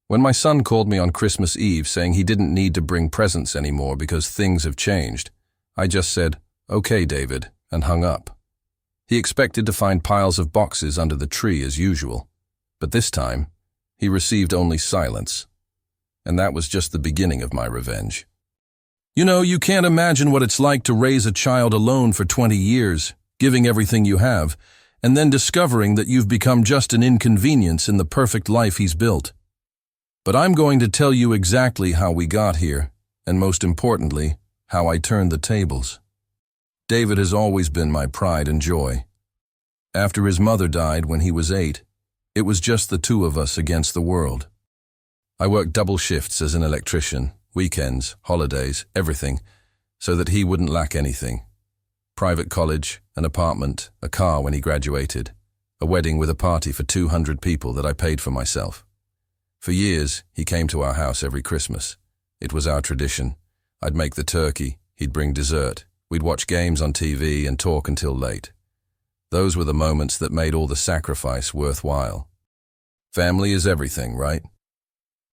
When my son called me on Christmas Eve saying he didn't need to bring presents anymore because things have changed, I just said, "Okay, David," and hung up. He expected to find piles of boxes under the tree as usual, but this time, he received only silence. And that was just the beginning of my revenge. You know, you can't imagine what it's like to raise a child alone for 20 years, giving everything you have, and then discovering that you've become just an inconvenience in the perfect life he's built. But I'm going to tell you exactly how we got here, and most importantly, how I turned the tables. David has always been my pride and joy. After his mother died when he was 8, it was just the two of us against the world. I worked double shifts as an electrician, weekends, holidays, everything, so that he wouldn't lack anything. Private college, an apartment, a car when he graduated, a wedding with a party for 200 people that I paid for myself. For years, he came to our house every Christmas. It was our tradition. I'd make the turkey, he'd bring dessert, we'd watch games on TV and talk until late. Those were the moments that made all the sacrifice worthwhile. Family is everything, right?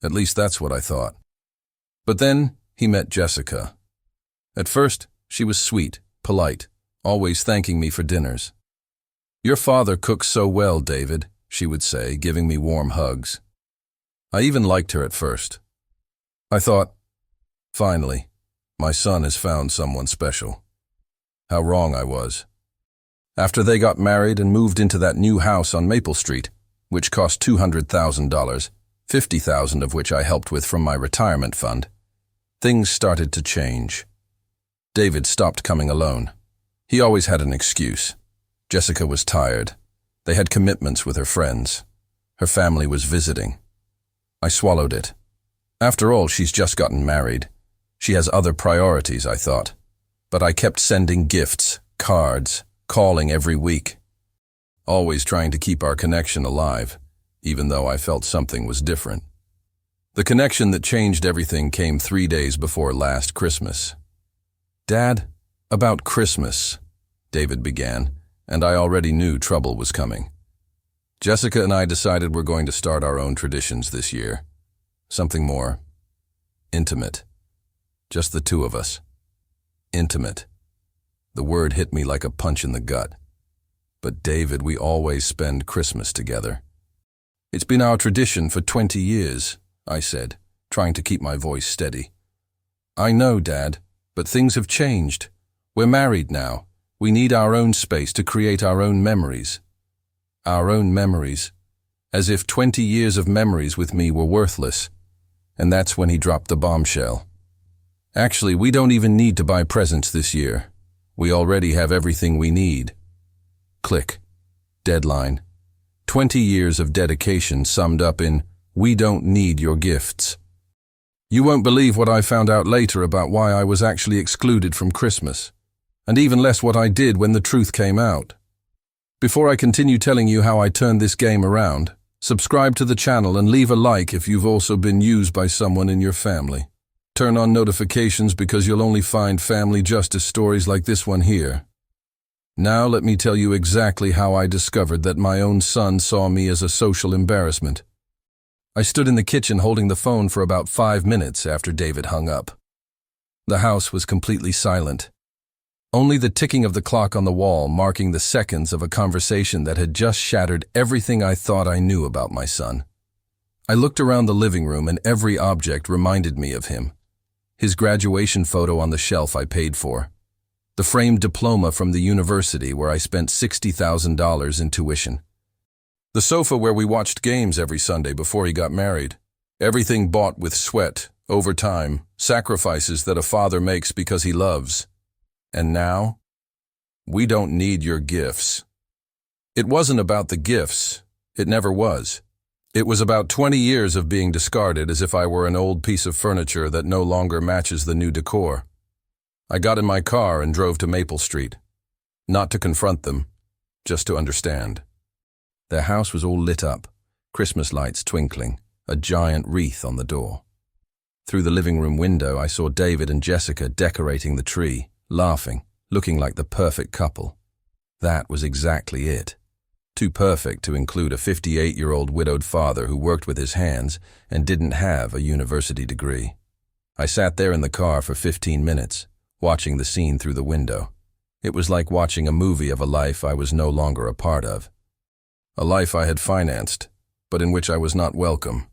At least that's what I thought. But then he met Jessica. At first, she was sweet, polite, always thanking me for dinners. "Your father cooks so well, David," she would say, giving me warm hugs. I even liked her at first. I thought, finally, my son has found someone special. How wrong I was. After they got married and moved into that new house on Maple Street, which cost $200,000, $50,000 of which I helped with from my retirement fund, things started to change. David stopped coming alone. He always had an excuse. Jessica was tired. They had commitments with her friends. Her family was visiting. I swallowed it. After all, she's just gotten married. She has other priorities, I thought. But I kept sending gifts, cards, calling every week. Always trying to keep our connection alive, even though I felt something was different. The connection that changed everything came 3 days before last Christmas. "Dad, about Christmas," David began, and I already knew trouble was coming. "Jessica and I decided we're going to start our own traditions this year. Something more intimate. Just the two of us. Intimate." The word hit me like a punch in the gut. "But David, we always spend Christmas together." "It's been our tradition for 20 years, I said, trying to keep my voice steady. "I know, Dad, but things have changed. We're married now. We need our own space to create our own memories." Our own memories. As if 20 years of memories with me were worthless. And that's when he dropped the bombshell. "Actually, we don't even need to buy presents this year. We already have everything we need." Click. Deadline. 20 years of dedication summed up in, "We don't need your gifts." You won't believe what I found out later about why I was actually excluded from Christmas, and even less what I did when the truth came out. Before I continue telling you how I turned this game around, subscribe to the channel and leave a like if you've also been used by someone in your family. Turn on notifications because you'll only find family justice stories like this one here. Now let me tell you exactly how I discovered that my own son saw me as a social embarrassment. I stood in the kitchen holding the phone for about 5 minutes after David hung up. The house was completely silent. Only the ticking of the clock on the wall marking the seconds of a conversation that had just shattered everything I thought I knew about my son. I looked around the living room and every object reminded me of him. His graduation photo on the shelf I paid for. The framed diploma from the university where I spent $60,000 in tuition. The sofa where we watched games every Sunday before he got married. Everything bought with sweat, overtime, sacrifices that a father makes because he loves. And now, "We don't need your gifts." It wasn't about the gifts. It never was. It was about 20 years of being discarded as if I were an old piece of furniture that no longer matches the new decor. I got in my car and drove to Maple Street. Not to confront them, just to understand. Their house was all lit up, Christmas lights twinkling, a giant wreath on the door. Through the living room window, I saw David and Jessica decorating the tree, laughing, looking like the perfect couple. That was exactly it. Too perfect to include a 58-year-old widowed father who worked with his hands and didn't have a university degree. I sat there in the car for 15 minutes, watching the scene through the window. It was like watching a movie of a life I was no longer a part of. A life I had financed, but in which I was not welcome.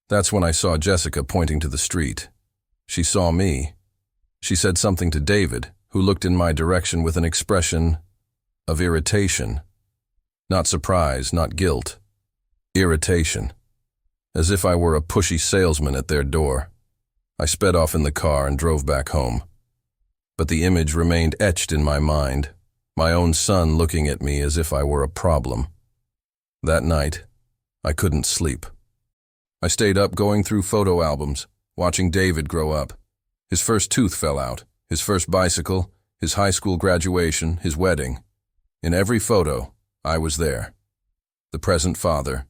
That's when I saw Jessica pointing to the street. She saw me. She said something to David, who looked in my direction with an expression of irritation. Not surprise, not guilt. Irritation. As if I were a pushy salesman at their door. I sped off in the car and drove back home. But the image remained etched in my mind, my own son looking at me as if I were a problem. That night, I couldn't sleep. I stayed up going through photo albums, watching David grow up. His first tooth fell out, his first bicycle, his high school graduation, his wedding. In every photo, I was there. The present father,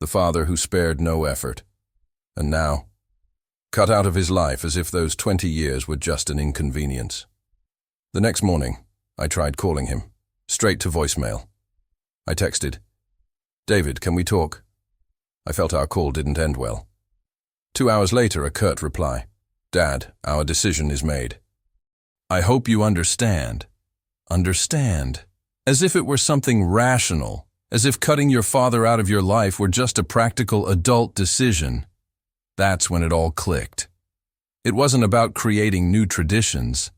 the father who spared no effort. And now, cut out of his life as if those 20 years were just an inconvenience. The next morning, I tried calling him, straight to voicemail. I texted, "David, can we talk?" I felt our call didn't end well. 2 hours later, a curt reply, "Dad, our decision is made." I hope you understand. Understand. As if it were something rational, as if cutting your father out of your life were just a practical adult decision. That's when it all clicked. It wasn't about creating new traditions.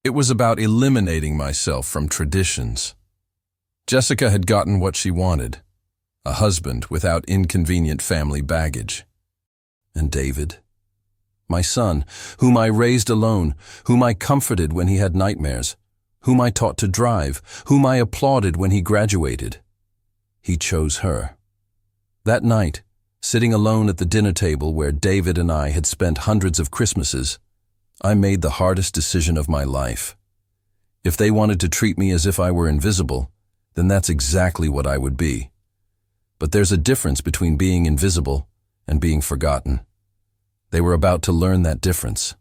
It was about eliminating myself from traditions. Jessica had gotten what she wanted, a husband without inconvenient family baggage. And David? My son, whom I raised alone, whom I comforted when he had nightmares, whom I taught to drive, whom I applauded when he graduated. He chose her. That night, sitting alone at the dinner table where David and I had spent hundreds of Christmases, I made the hardest decision of my life. If they wanted to treat me as if I were invisible, then that's exactly what I would be. But there's a difference between being invisible and being forgotten. They were about to learn that difference.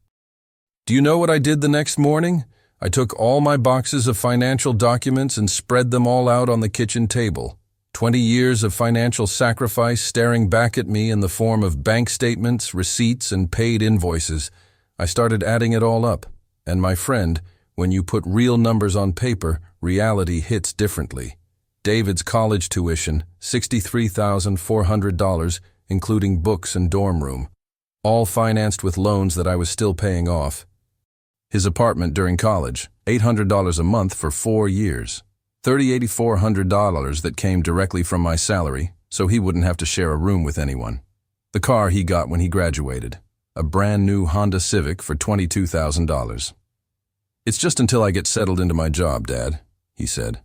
Do you know what I did the next morning? I took all my boxes of financial documents and spread them all out on the kitchen table. 20 years of financial sacrifice staring back at me in the form of bank statements, receipts, and paid invoices. I started adding it all up. And my friend, when you put real numbers on paper, reality hits differently. David's college tuition, $63,400, including books and dorm room. All financed with loans that I was still paying off. His apartment during college, $800 a month for 4 years. $3,400 that came directly from my salary, so he wouldn't have to share a room with anyone. The car he got when he graduated, a brand new Honda Civic for $22,000. "It's just until I get settled into my job, Dad," he said.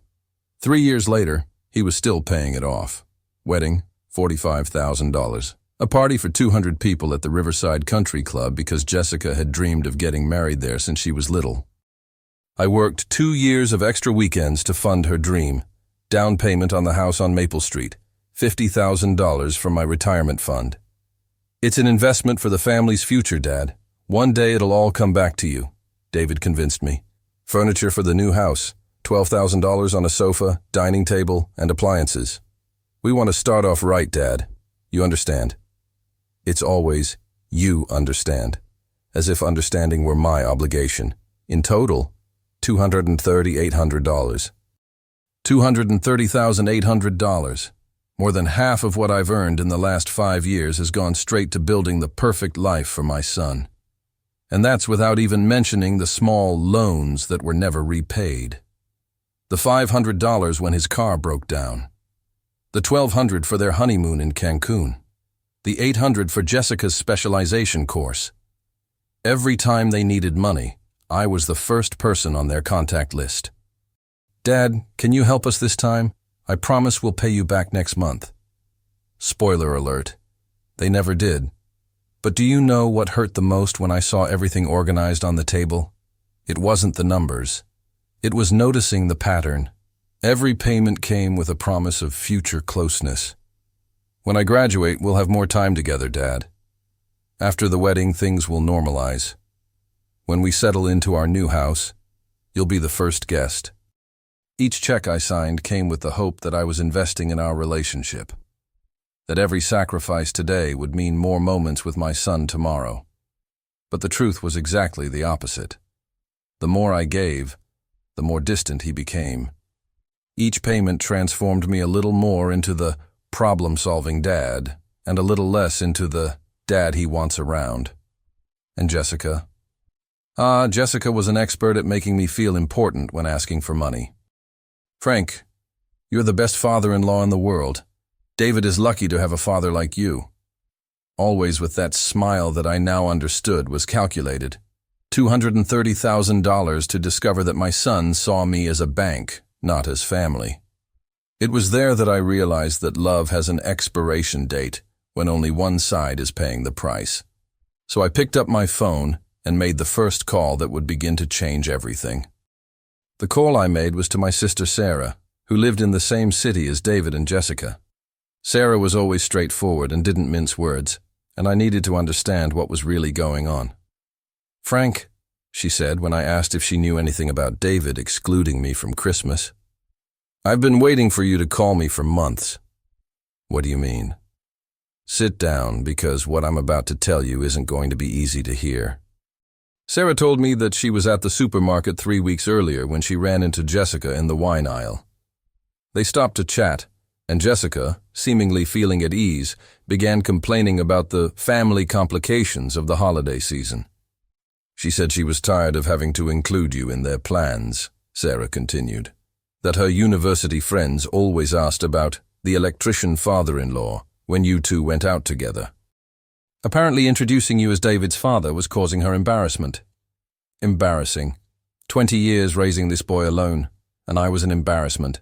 3 years later, he was still paying it off. Wedding, $45,000. A party for 200 people at the Riverside Country Club because Jessica had dreamed of getting married there since she was little. I worked 2 years of extra weekends to fund her dream. Down payment on the house on Maple Street, $50,000 from my retirement fund. "It's an investment for the family's future, Dad. One day it'll all come back to you," David convinced me. Furniture for the new house, $12,000 on a sofa, dining table, and appliances. "We want to start off right, Dad. You understand?" It's always, "You understand," as if understanding were my obligation. In total, $230,800. $230,800. More than half of what I've earned in the last 5 years has gone straight to building the perfect life for my son. And that's without even mentioning the small loans that were never repaid. The $500 when his car broke down. The $1,200 for their honeymoon in Cancun. The $800 for Jessica's specialization course. Every time they needed money, I was the first person on their contact list. "Dad, can you help us this time? I promise we'll pay you back next month." Spoiler alert, they never did. But do you know what hurt the most when I saw everything organized on the table? It wasn't the numbers. It was noticing the pattern. Every payment came with a promise of future closeness. "When I graduate, we'll have more time together, Dad. After the wedding, things will normalize. When we settle into our new house, you'll be the first guest." Each check I signed came with the hope that I was investing in our relationship, that every sacrifice today would mean more moments with my son tomorrow. But the truth was exactly the opposite. The more I gave, the more distant he became. Each payment transformed me a little more into the problem-solving dad, and a little less into the dad he wants around. And Jessica? Jessica was an expert at making me feel important when asking for money. "Frank, you're the best father-in-law in the world. David is lucky to have a father like you." Always with that smile that I now understood was calculated. $230,000 to discover that my son saw me as a bank, not as family. It was there that I realized that love has an expiration date when only one side is paying the price. So I picked up my phone and made the first call that would begin to change everything. The call I made was to my sister Sarah, who lived in the same city as David and Jessica. Sarah was always straightforward and didn't mince words, and I needed to understand what was really going on. "Frank," she said when I asked if she knew anything about David excluding me from Christmas, "I've been waiting for you to call me for months." "What do you mean?" "Sit down, because what I'm about to tell you isn't going to be easy to hear." Sarah told me that she was at the supermarket 3 weeks earlier when she ran into Jessica in the wine aisle. They stopped to chat, and Jessica, seemingly feeling at ease, began complaining about the family complications of the holiday season. "She said she was tired of having to include you in their plans," Sarah continued. "That her university friends always asked about the electrician father-in-law when you two went out together. Apparently introducing you as David's father was causing her embarrassment." Embarrassing. 20 years raising this boy alone, and I was an embarrassment.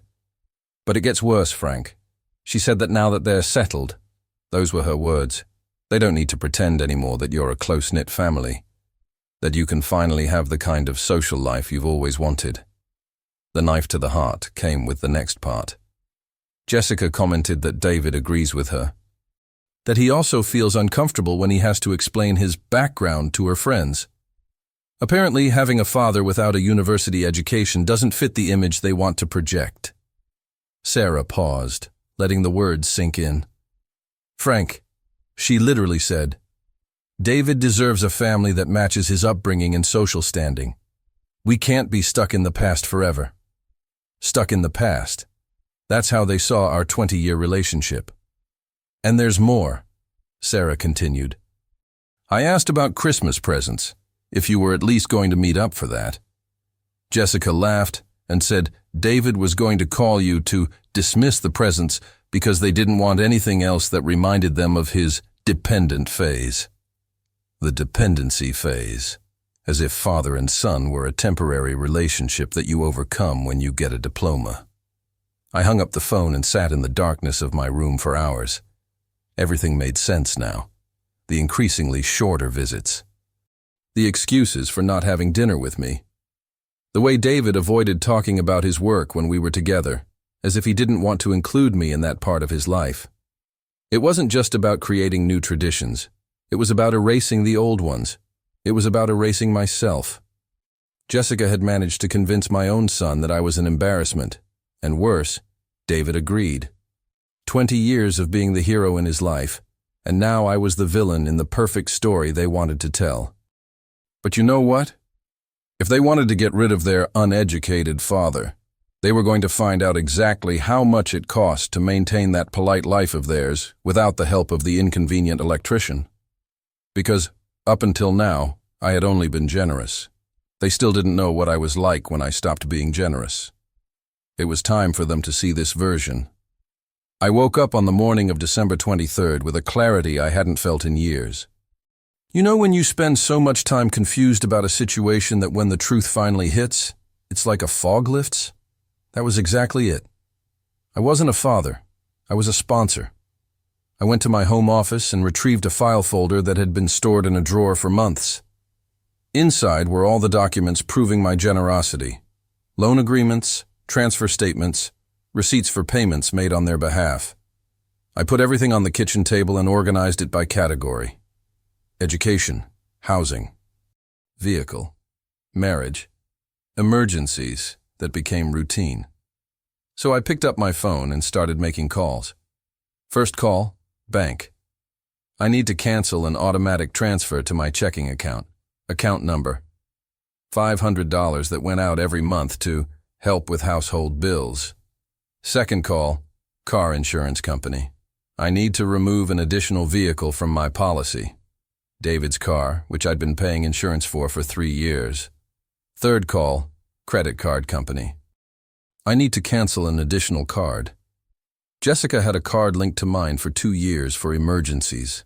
"But it gets worse, Frank. She said that now that they're settled," those were her words, "they don't need to pretend anymore that you're a close-knit family, that you can finally have the kind of social life you've always wanted." The knife to the heart came with the next part. Jessica commented that David agrees with her, that he also feels uncomfortable when he has to explain his background to her friends. Apparently, having a father without a university education doesn't fit the image they want to project. Sarah paused, letting the words sink in. "Frank," she literally said, "David deserves a family that matches his upbringing and social standing. We can't be stuck in the past forever." Stuck in the past. That's how they saw our 20-year relationship. "And there's more," Sarah continued. "I asked about Christmas presents, if you were at least going to meet up for that." Jessica laughed and said David was going to call you to dismiss the presents because they didn't want anything else that reminded them of his dependent phase. The dependency phase, as if father and son were a temporary relationship that you overcome when you get a diploma. I hung up the phone and sat in the darkness of my room for hours. Everything made sense now. The increasingly shorter visits. The excuses for not having dinner with me. The way David avoided talking about his work when we were together, as if he didn't want to include me in that part of his life. It wasn't just about creating new traditions. It was about erasing the old ones. It was about erasing myself. Jessica had managed to convince my own son that I was an embarrassment. And worse, David agreed. 20 years of being the hero in his life, and now I was the villain in the perfect story they wanted to tell. But you know what? If they wanted to get rid of their uneducated father, they were going to find out exactly how much it cost to maintain that polite life of theirs without the help of the inconvenient electrician. Because, up until now, I had only been generous. They still didn't know what I was like when I stopped being generous. It was time for them to see this version. I woke up on the morning of December 23rd with a clarity I hadn't felt in years. You know when you spend so much time confused about a situation that when the truth finally hits, it's like a fog lifts? That was exactly it. I wasn't a father. I was a sponsor. I went to my home office and retrieved a file folder that had been stored in a drawer for months. Inside were all the documents proving my generosity. Loan agreements, transfer statements, receipts for payments made on their behalf. I put everything on the kitchen table and organized it by category. Education, housing, vehicle, marriage, emergencies that became routine. So I picked up my phone and started making calls. First call, bank. I need to cancel an automatic transfer to my checking account. Account number. $500 that went out every month to help with household bills. Second call, car insurance company. I need to remove an additional vehicle from my policy. David's car, which I'd been paying insurance for 3 years. Third call, credit card company. I need to cancel an additional card. Jessica had a card linked to mine for 2 years for emergencies.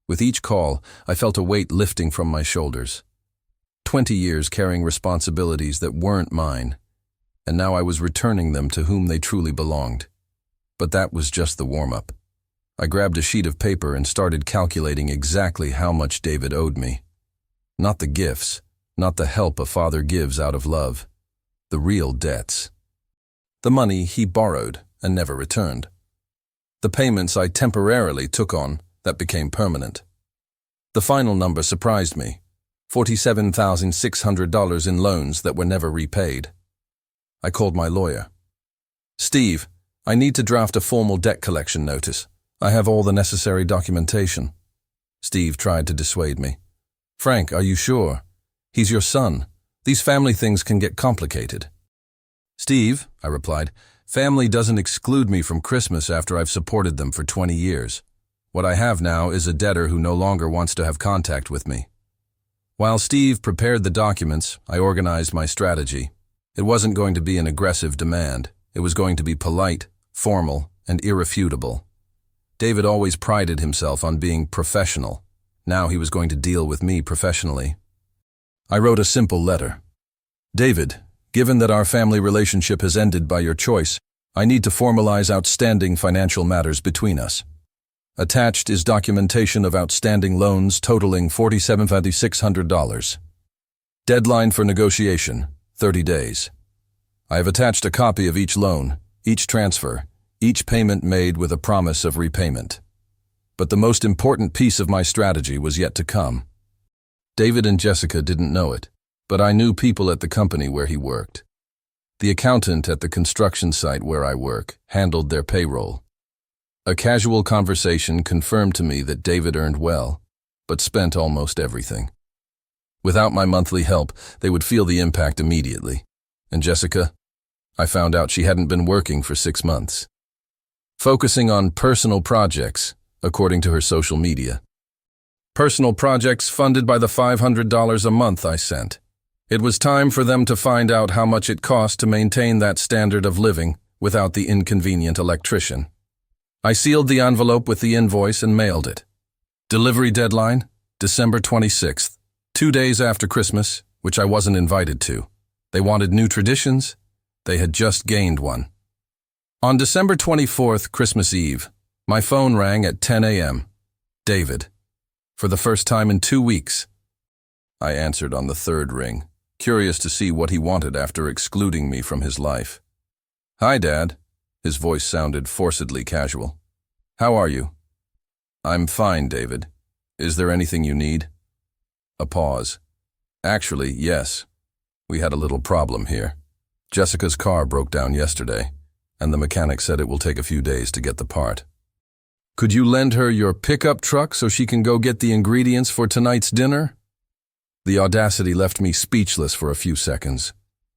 With each call, I felt a weight lifting from my shoulders. 20 years carrying responsibilities that weren't mine, and now I was returning them to whom they truly belonged. But that was just the warm-up. I grabbed a sheet of paper and started calculating exactly how much David owed me. Not the gifts, not the help a father gives out of love. The real debts. The money he borrowed and never returned. The payments I temporarily took on that became permanent. The final number surprised me. $47,600 in loans that were never repaid. I called my lawyer. Steve, I need to draft a formal debt collection notice. I have all the necessary documentation. Steve tried to dissuade me. Frank, are you sure? He's your son. These family things can get complicated. Steve, I replied, family doesn't exclude me from Christmas after I've supported them for 20 years. What I have now is a debtor who no longer wants to have contact with me. While Steve prepared the documents, I organized my strategy. It wasn't going to be an aggressive demand. It was going to be polite, formal, and irrefutable. David always prided himself on being professional. Now he was going to deal with me professionally. I wrote a simple letter. David, given that our family relationship has ended by your choice, I need to formalize outstanding financial matters between us. Attached is documentation of outstanding loans totaling $47,600. Deadline for negotiation, 30 days. I have attached a copy of each loan, each transfer, each payment made with a promise of repayment. But the most important piece of my strategy was yet to come. David and Jessica didn't know it, but I knew people at the company where he worked. The accountant at the construction site where I work handled their payroll. A casual conversation confirmed to me that David earned well, but spent almost everything. Without my monthly help, they would feel the impact immediately. And Jessica? I found out she hadn't been working for 6 months. Focusing on personal projects, according to her social media. Personal projects funded by the $500 a month I sent. It was time for them to find out how much it cost to maintain that standard of living without the inconvenient electrician. I sealed the envelope with the invoice and mailed it. Delivery deadline, December 26th, 2 days after Christmas, which I wasn't invited to. They wanted new traditions. They had just gained one. On December 24th, Christmas Eve, my phone rang at 10 a.m. David. For the first time in 2 weeks. I answered on the third ring, curious to see what he wanted after excluding me from his life. Hi, Dad. His voice sounded forcedly casual. How are you? I'm fine, David. Is there anything you need? A pause. Actually, yes. We had a little problem here. Jessica's car broke down yesterday, and the mechanic said it will take a few days to get the part. Could you lend her your pickup truck so she can go get the ingredients for tonight's dinner? The audacity left me speechless for a few seconds.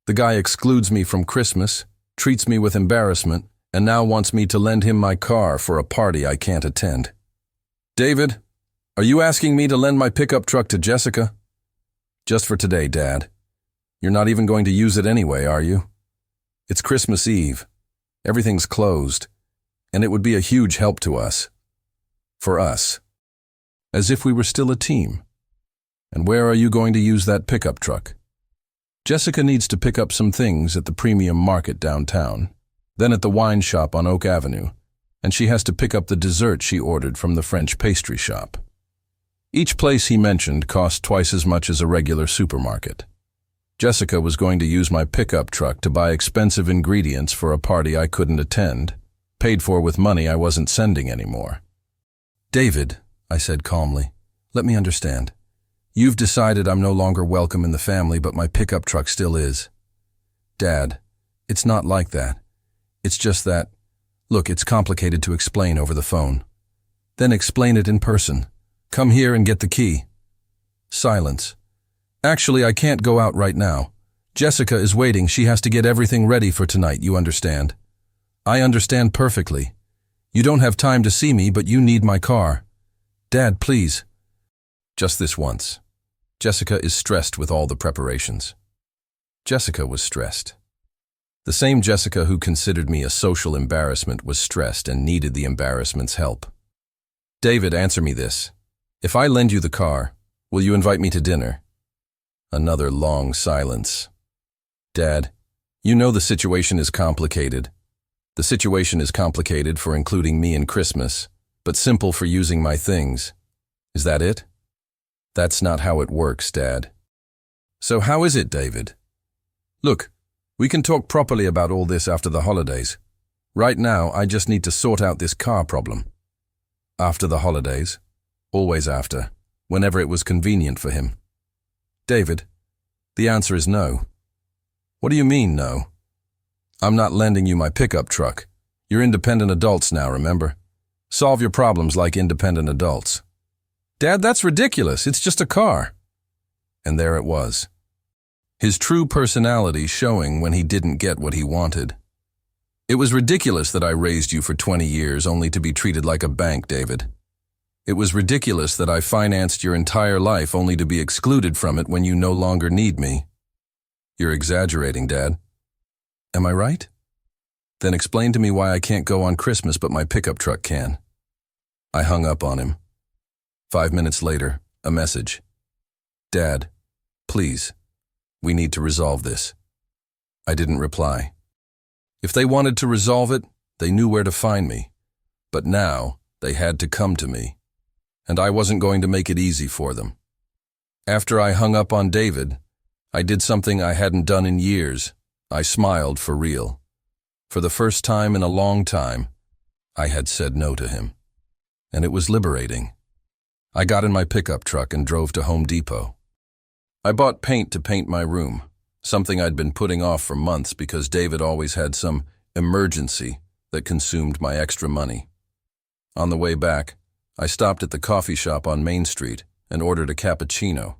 The guy excludes me from Christmas, treats me with embarrassment, and now wants me to lend him my car for a party I can't attend. David, are you asking me to lend my pickup truck to Jessica? Just for today, Dad. You're not even going to use it anyway, are you? It's Christmas Eve. Everything's closed, and it would be a huge help to us. For us. As if we were still a team. And where are you going to use that pickup truck? Jessica needs to pick up some things at the premium market downtown, then at the wine shop on Oak Avenue, and she has to pick up the dessert she ordered from the French pastry shop. Each place he mentioned cost twice as much as a regular supermarket. Jessica was going to use my pickup truck to buy expensive ingredients for a party I couldn't attend, paid for with money I wasn't sending anymore. David, I said calmly, let me understand. You've decided I'm no longer welcome in the family, but my pickup truck still is. Dad, it's not like that. It's just that, look, it's complicated to explain over the phone. Then explain it in person. Come here and get the key. Silence. Actually, I can't go out right now. Jessica is waiting. She has to get everything ready for tonight, you understand? I understand perfectly. You don't have time to see me, but you need my car. Dad, please. Just this once. Jessica is stressed with all the preparations. Jessica was stressed. The same Jessica who considered me a social embarrassment was stressed and needed the embarrassment's help. David, answer me this. If I lend you the car, will you invite me to dinner? Another long silence. Dad, you know the situation is complicated. The situation is complicated for including me in Christmas, but simple for using my things. Is that it? That's not how it works, Dad. So how is it, David? Look, we can talk properly about all this after the holidays. Right now, I just need to sort out this car problem. After the holidays? Always after, whenever it was convenient for him. David, the answer is no. What do you mean, no? I'm not lending you my pickup truck. You're independent adults now, remember? Solve your problems like independent adults. Dad, that's ridiculous. It's just a car. And there it was. His true personality showing when he didn't get what he wanted. It was ridiculous that I raised you for 20 years only to be treated like a bank, David. It was ridiculous that I financed your entire life only to be excluded from it when you no longer need me. You're exaggerating, Dad. Am I right? Then explain to me why I can't go on Christmas but my pickup truck can. I hung up on him. 5 minutes later, a message. Dad, please, we need to resolve this. I didn't reply. If they wanted to resolve it, they knew where to find me. But now, they had to come to me. And I wasn't going to make it easy for them. After I hung up on David, I did something I hadn't done in years. I smiled for real. For the first time in a long time, I had said no to him. And it was liberating. I got in my pickup truck and drove to Home Depot. I bought paint to paint my room, something I'd been putting off for months because David always had some emergency that consumed my extra money. On the way back, I stopped at the coffee shop on Main Street and ordered a cappuccino.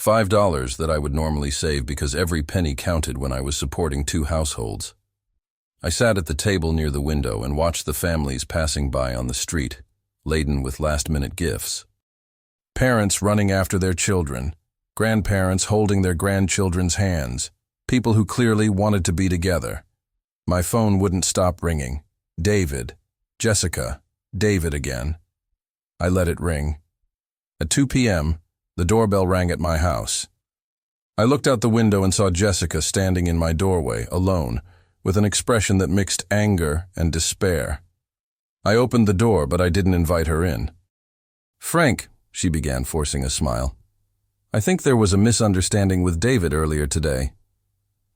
$5 that I would normally save because every penny counted when I was supporting 2 households. I sat at the table near the window and watched the families passing by on the street, laden with last-minute gifts. Parents running after their children, grandparents holding their grandchildren's hands, people who clearly wanted to be together. My phone wouldn't stop ringing. David, Jessica, David again. I let it ring. At 2 p.m., the doorbell rang at my house. I looked out the window and saw Jessica standing in my doorway, alone, with an expression that mixed anger and despair. I opened the door, but I didn't invite her in. Frank, she began, forcing a smile. I think there was a misunderstanding with David earlier today.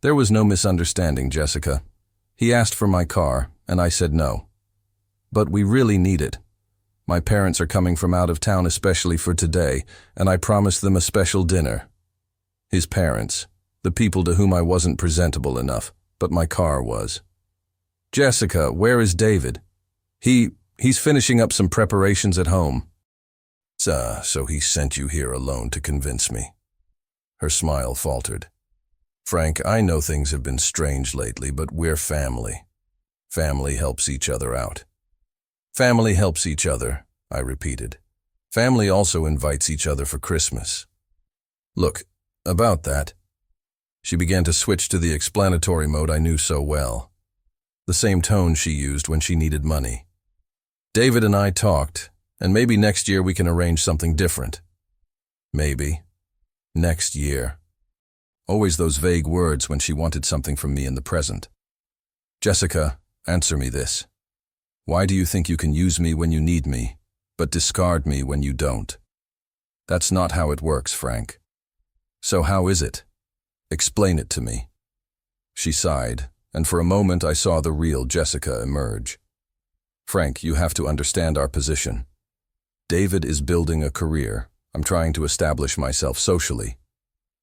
There was no misunderstanding, Jessica. He asked for my car, and I said no. But we really need it. My parents are coming from out of town especially for today, and I promised them a special dinner. His parents, the people to whom I wasn't presentable enough, but my car was. Jessica, where is David? He's finishing up some preparations at home. So he sent you here alone to convince me. Her smile faltered. Frank, I know things have been strange lately, but we're family. Family helps each other out. Family helps each other, I repeated. Family also invites each other for Christmas. Look, about that. She began to switch to the explanatory mode I knew so well. The same tone she used when she needed money. David and I talked, and maybe next year we can arrange something different. Maybe. Next year. Always those vague words when she wanted something from me in the present. Jessica, answer me this. Why do you think you can use me when you need me, but discard me when you don't? That's not how it works, Frank. So how is it? Explain it to me. She sighed, and for a moment I saw the real Jessica emerge. Frank, you have to understand our position. David is building a career. I'm trying to establish myself socially.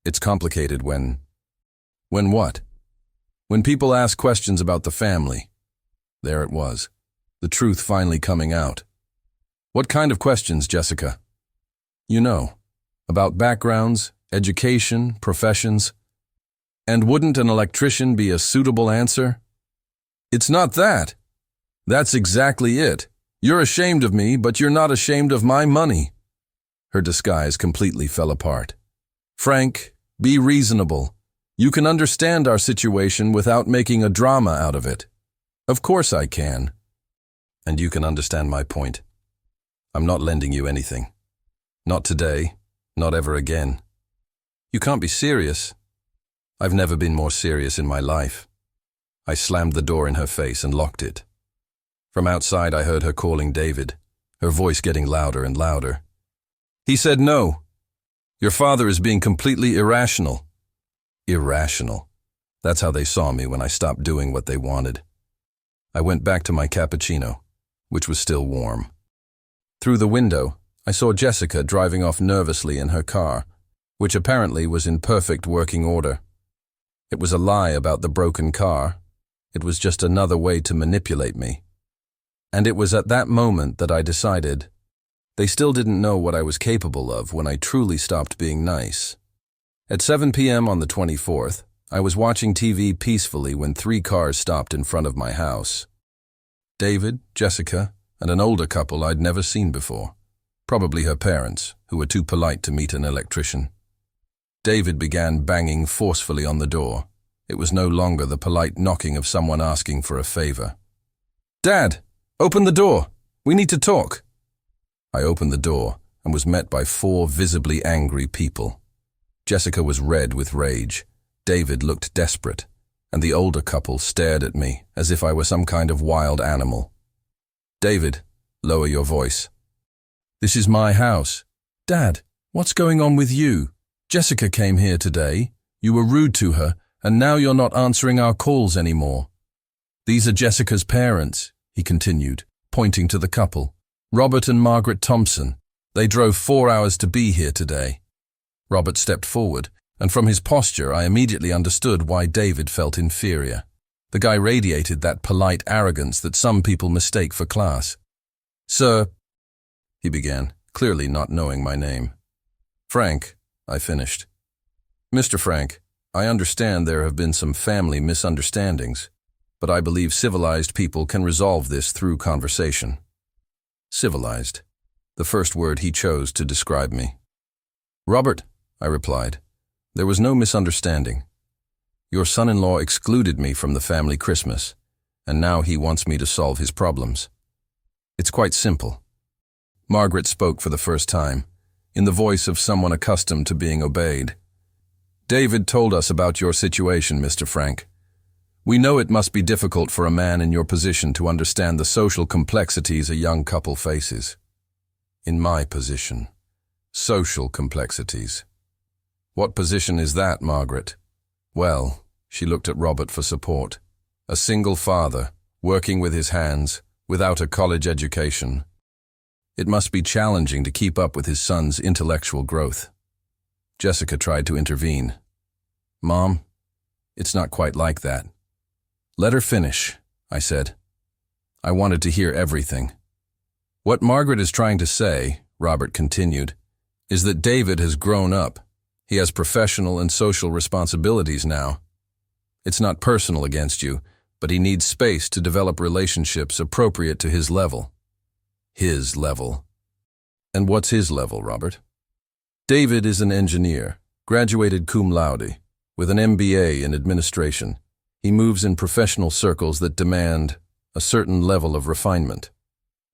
It's complicated when what? When people ask questions about the family, There it was, the truth finally coming out. What kind of questions, Jessica? You know, about backgrounds, education, professions. And wouldn't an electrician be a suitable answer? It's not that. That's exactly it. You're ashamed of me, but you're not ashamed of my money. Her disguise completely fell apart. Frank, be reasonable. You can understand our situation without making a drama out of it. Of course I can. And you can understand my point. I'm not lending you anything. Not today, not ever again. You can't be serious. I've never been more serious in my life. I slammed the door in her face and locked it. From outside I heard her calling David, her voice getting louder and louder. He said no. Your father is being completely irrational. Irrational. That's how they saw me when I stopped doing what they wanted. I went back to my cappuccino, which was still warm. Through the window, I saw Jessica driving off nervously in her car, which apparently was in perfect working order. It was a lie about the broken car. It was just another way to manipulate me. And it was at that moment that I decided they still didn't know what I was capable of when I truly stopped being nice. At 7 p.m. on the 24th, I was watching TV peacefully when 3 cars stopped in front of my house. David, Jessica, and an older couple I'd never seen before. Probably her parents, who were too polite to meet an electrician. David began banging forcefully on the door. It was no longer the polite knocking of someone asking for a favor. "Dad, open the door. We need to talk." I opened the door and was met by 4 visibly angry people. Jessica was red with rage. David looked desperate, and the older couple stared at me as if I were some kind of wild animal. "David, lower your voice. This is my house." "Dad, what's going on with you? Jessica came here today. You were rude to her, and now you're not answering our calls anymore." "These are Jessica's parents," he continued, pointing to the couple. "Robert and Margaret Thompson. They drove 4 hours to be here today." Robert stepped forward, and from his posture I immediately understood why David felt inferior. The guy radiated that polite arrogance that some people mistake for class. "Sir," he began, clearly not knowing my name. "Frank," I finished. "Mr. Frank, I understand there have been some family misunderstandings, but I believe civilized people can resolve this through conversation." Civilized, the first word he chose to describe me. "Robert," I replied, "there was no misunderstanding. Your son-in-law excluded me from the family Christmas, and now he wants me to solve his problems. It's quite simple." Margaret spoke for the first time, in the voice of someone accustomed to being obeyed. "David told us about your situation, Mr. Frank. We know it must be difficult for a man in your position to understand the social complexities a young couple faces." In my position. Social complexities. What position is that, Margaret? Well, she looked at Robert for support. A single father, working with his hands, without a college education. It must be challenging to keep up with his son's intellectual growth. Jessica tried to intervene. "Mom, it's not quite like that." "Let her finish," I said. I wanted to hear everything. "What Margaret is trying to say," Robert continued, "is that David has grown up. He has professional and social responsibilities now. It's not personal against you, but he needs space to develop relationships appropriate to his level." His level. And what's his level, Robert? "David is an engineer, graduated cum laude, with an MBA in administration. He moves in professional circles that demand a certain level of refinement.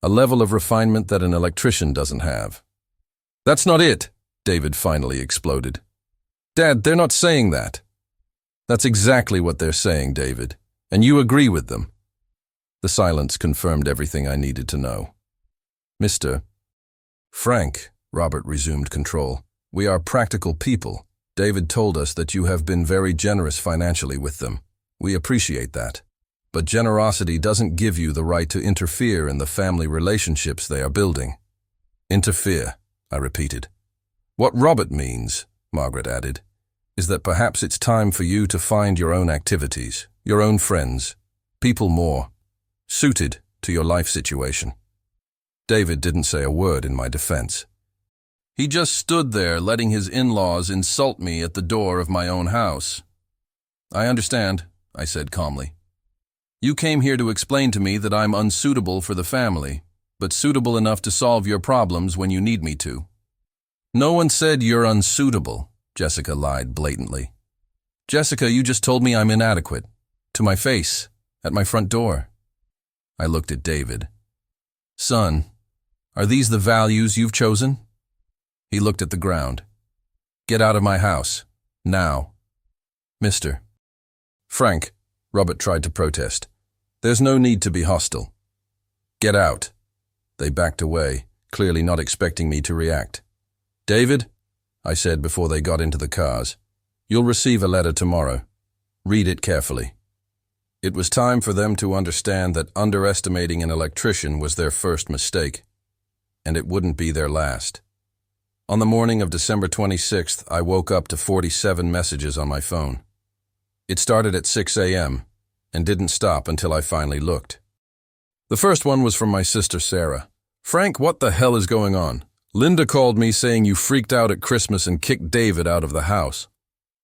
A level of refinement that an electrician doesn't have." "That's not it," David finally exploded. "Dad, they're not saying that." "That's exactly what they're saying, David, and you agree with them." The silence confirmed everything I needed to know. "Mr. Frank," Robert resumed control, "we are practical people. David told us that you have been very generous financially with them. We appreciate that. But generosity doesn't give you the right to interfere in the family relationships they are building." "Interfere," I repeated. "What Robert means," Margaret added, "is that perhaps it's time for you to find your own activities, your own friends, people more. suited to your life situation. David didn't say a word in my defense. He just stood there letting his in-laws insult me at the door of my own house. I understand, I said calmly. You came here to explain to me that I'm unsuitable for the family, but suitable enough to solve your problems when you need me to. No one said you're unsuitable, Jessica lied blatantly. Jessica, you just told me I'm inadequate. To my face, at my front door. I looked at David. Son, are these the values you've chosen? He looked at the ground. Get out of my house. Now. Mister. Frank, Robert tried to protest. There's no need to be hostile. Get out. They backed away, clearly not expecting me to react. David, I said before they got into the cars, you'll receive a letter tomorrow. Read it carefully. It was time for them to understand that underestimating an electrician was their first mistake, and it wouldn't be their last. On the morning of December 26th, I woke up to 47 messages on my phone. It started at 6 a.m. and didn't stop until I finally looked. The first one was from my sister Sarah. Frank, what the hell is going on? Linda called me saying you freaked out at Christmas and kicked David out of the house.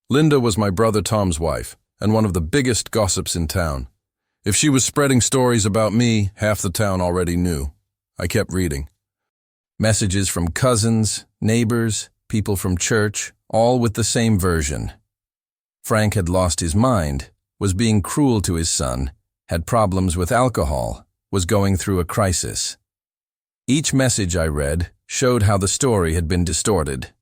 Linda was my brother Tom's wife and one of the biggest gossips in town. If she was spreading stories about me, half the town already knew. I kept reading. Messages from cousins, neighbors, people from church, all with the same version. Frank had lost his mind, was being cruel to his son, had problems with alcohol, was going through a crisis. Each message I read showed how the story had been distorted.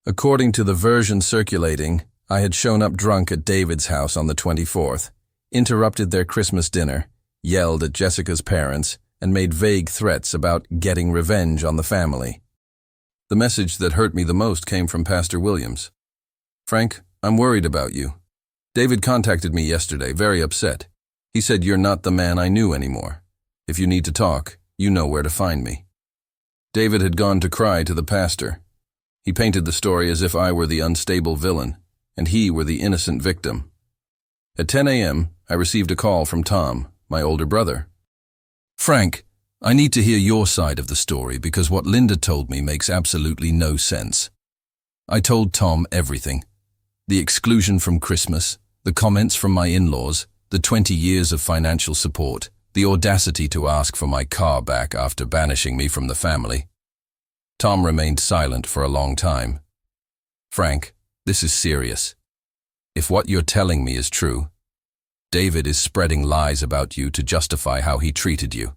According to the version circulating, I had shown up drunk at David's house on the 24th, interrupted their Christmas dinner, yelled at Jessica's parents, and made vague threats about getting revenge on the family. The message that hurt me the most came from Pastor Williams. Frank, I'm worried about you. David contacted me yesterday, very upset. He said you're not the man I knew anymore. If you need to talk, you know where to find me. David had gone to cry to the pastor. He painted the story as if I were the unstable villain, and he were the innocent victim. At 10 a.m., I received a call from Tom, my older brother. Frank, I need to hear your side of the story because what Linda told me makes absolutely no sense. I told Tom everything. The exclusion from Christmas, the comments from my in-laws, the 20 years of financial support, the audacity to ask for my car back after banishing me from the family. Tom remained silent for a long time. Frank, this is serious. If what you're telling me is true, David is spreading lies about you to justify how he treated you.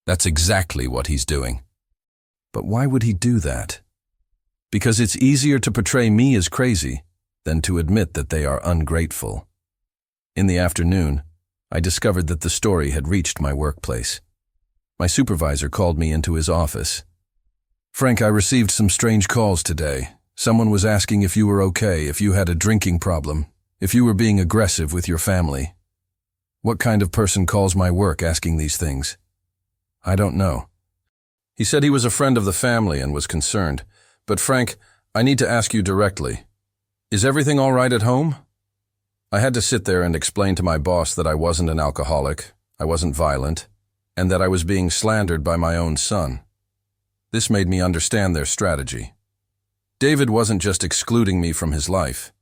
That's exactly what he's doing. But why would he do that? Because it's easier to portray me as crazy than to admit that they are ungrateful. In the afternoon, I discovered that the story had reached my workplace. My supervisor called me into his office. Frank, I received some strange calls today. Someone was asking if you were okay, if you had a drinking problem, if you were being aggressive with your family. What kind of person calls my work asking these things? I don't know. He said he was a friend of the family and was concerned. But Frank, I need to ask you directly. Is everything all right at home? I had to sit there and explain to my boss that I wasn't an alcoholic, I wasn't violent, and that I was being slandered by my own son. This made me understand their strategy. David wasn't just excluding me from his life.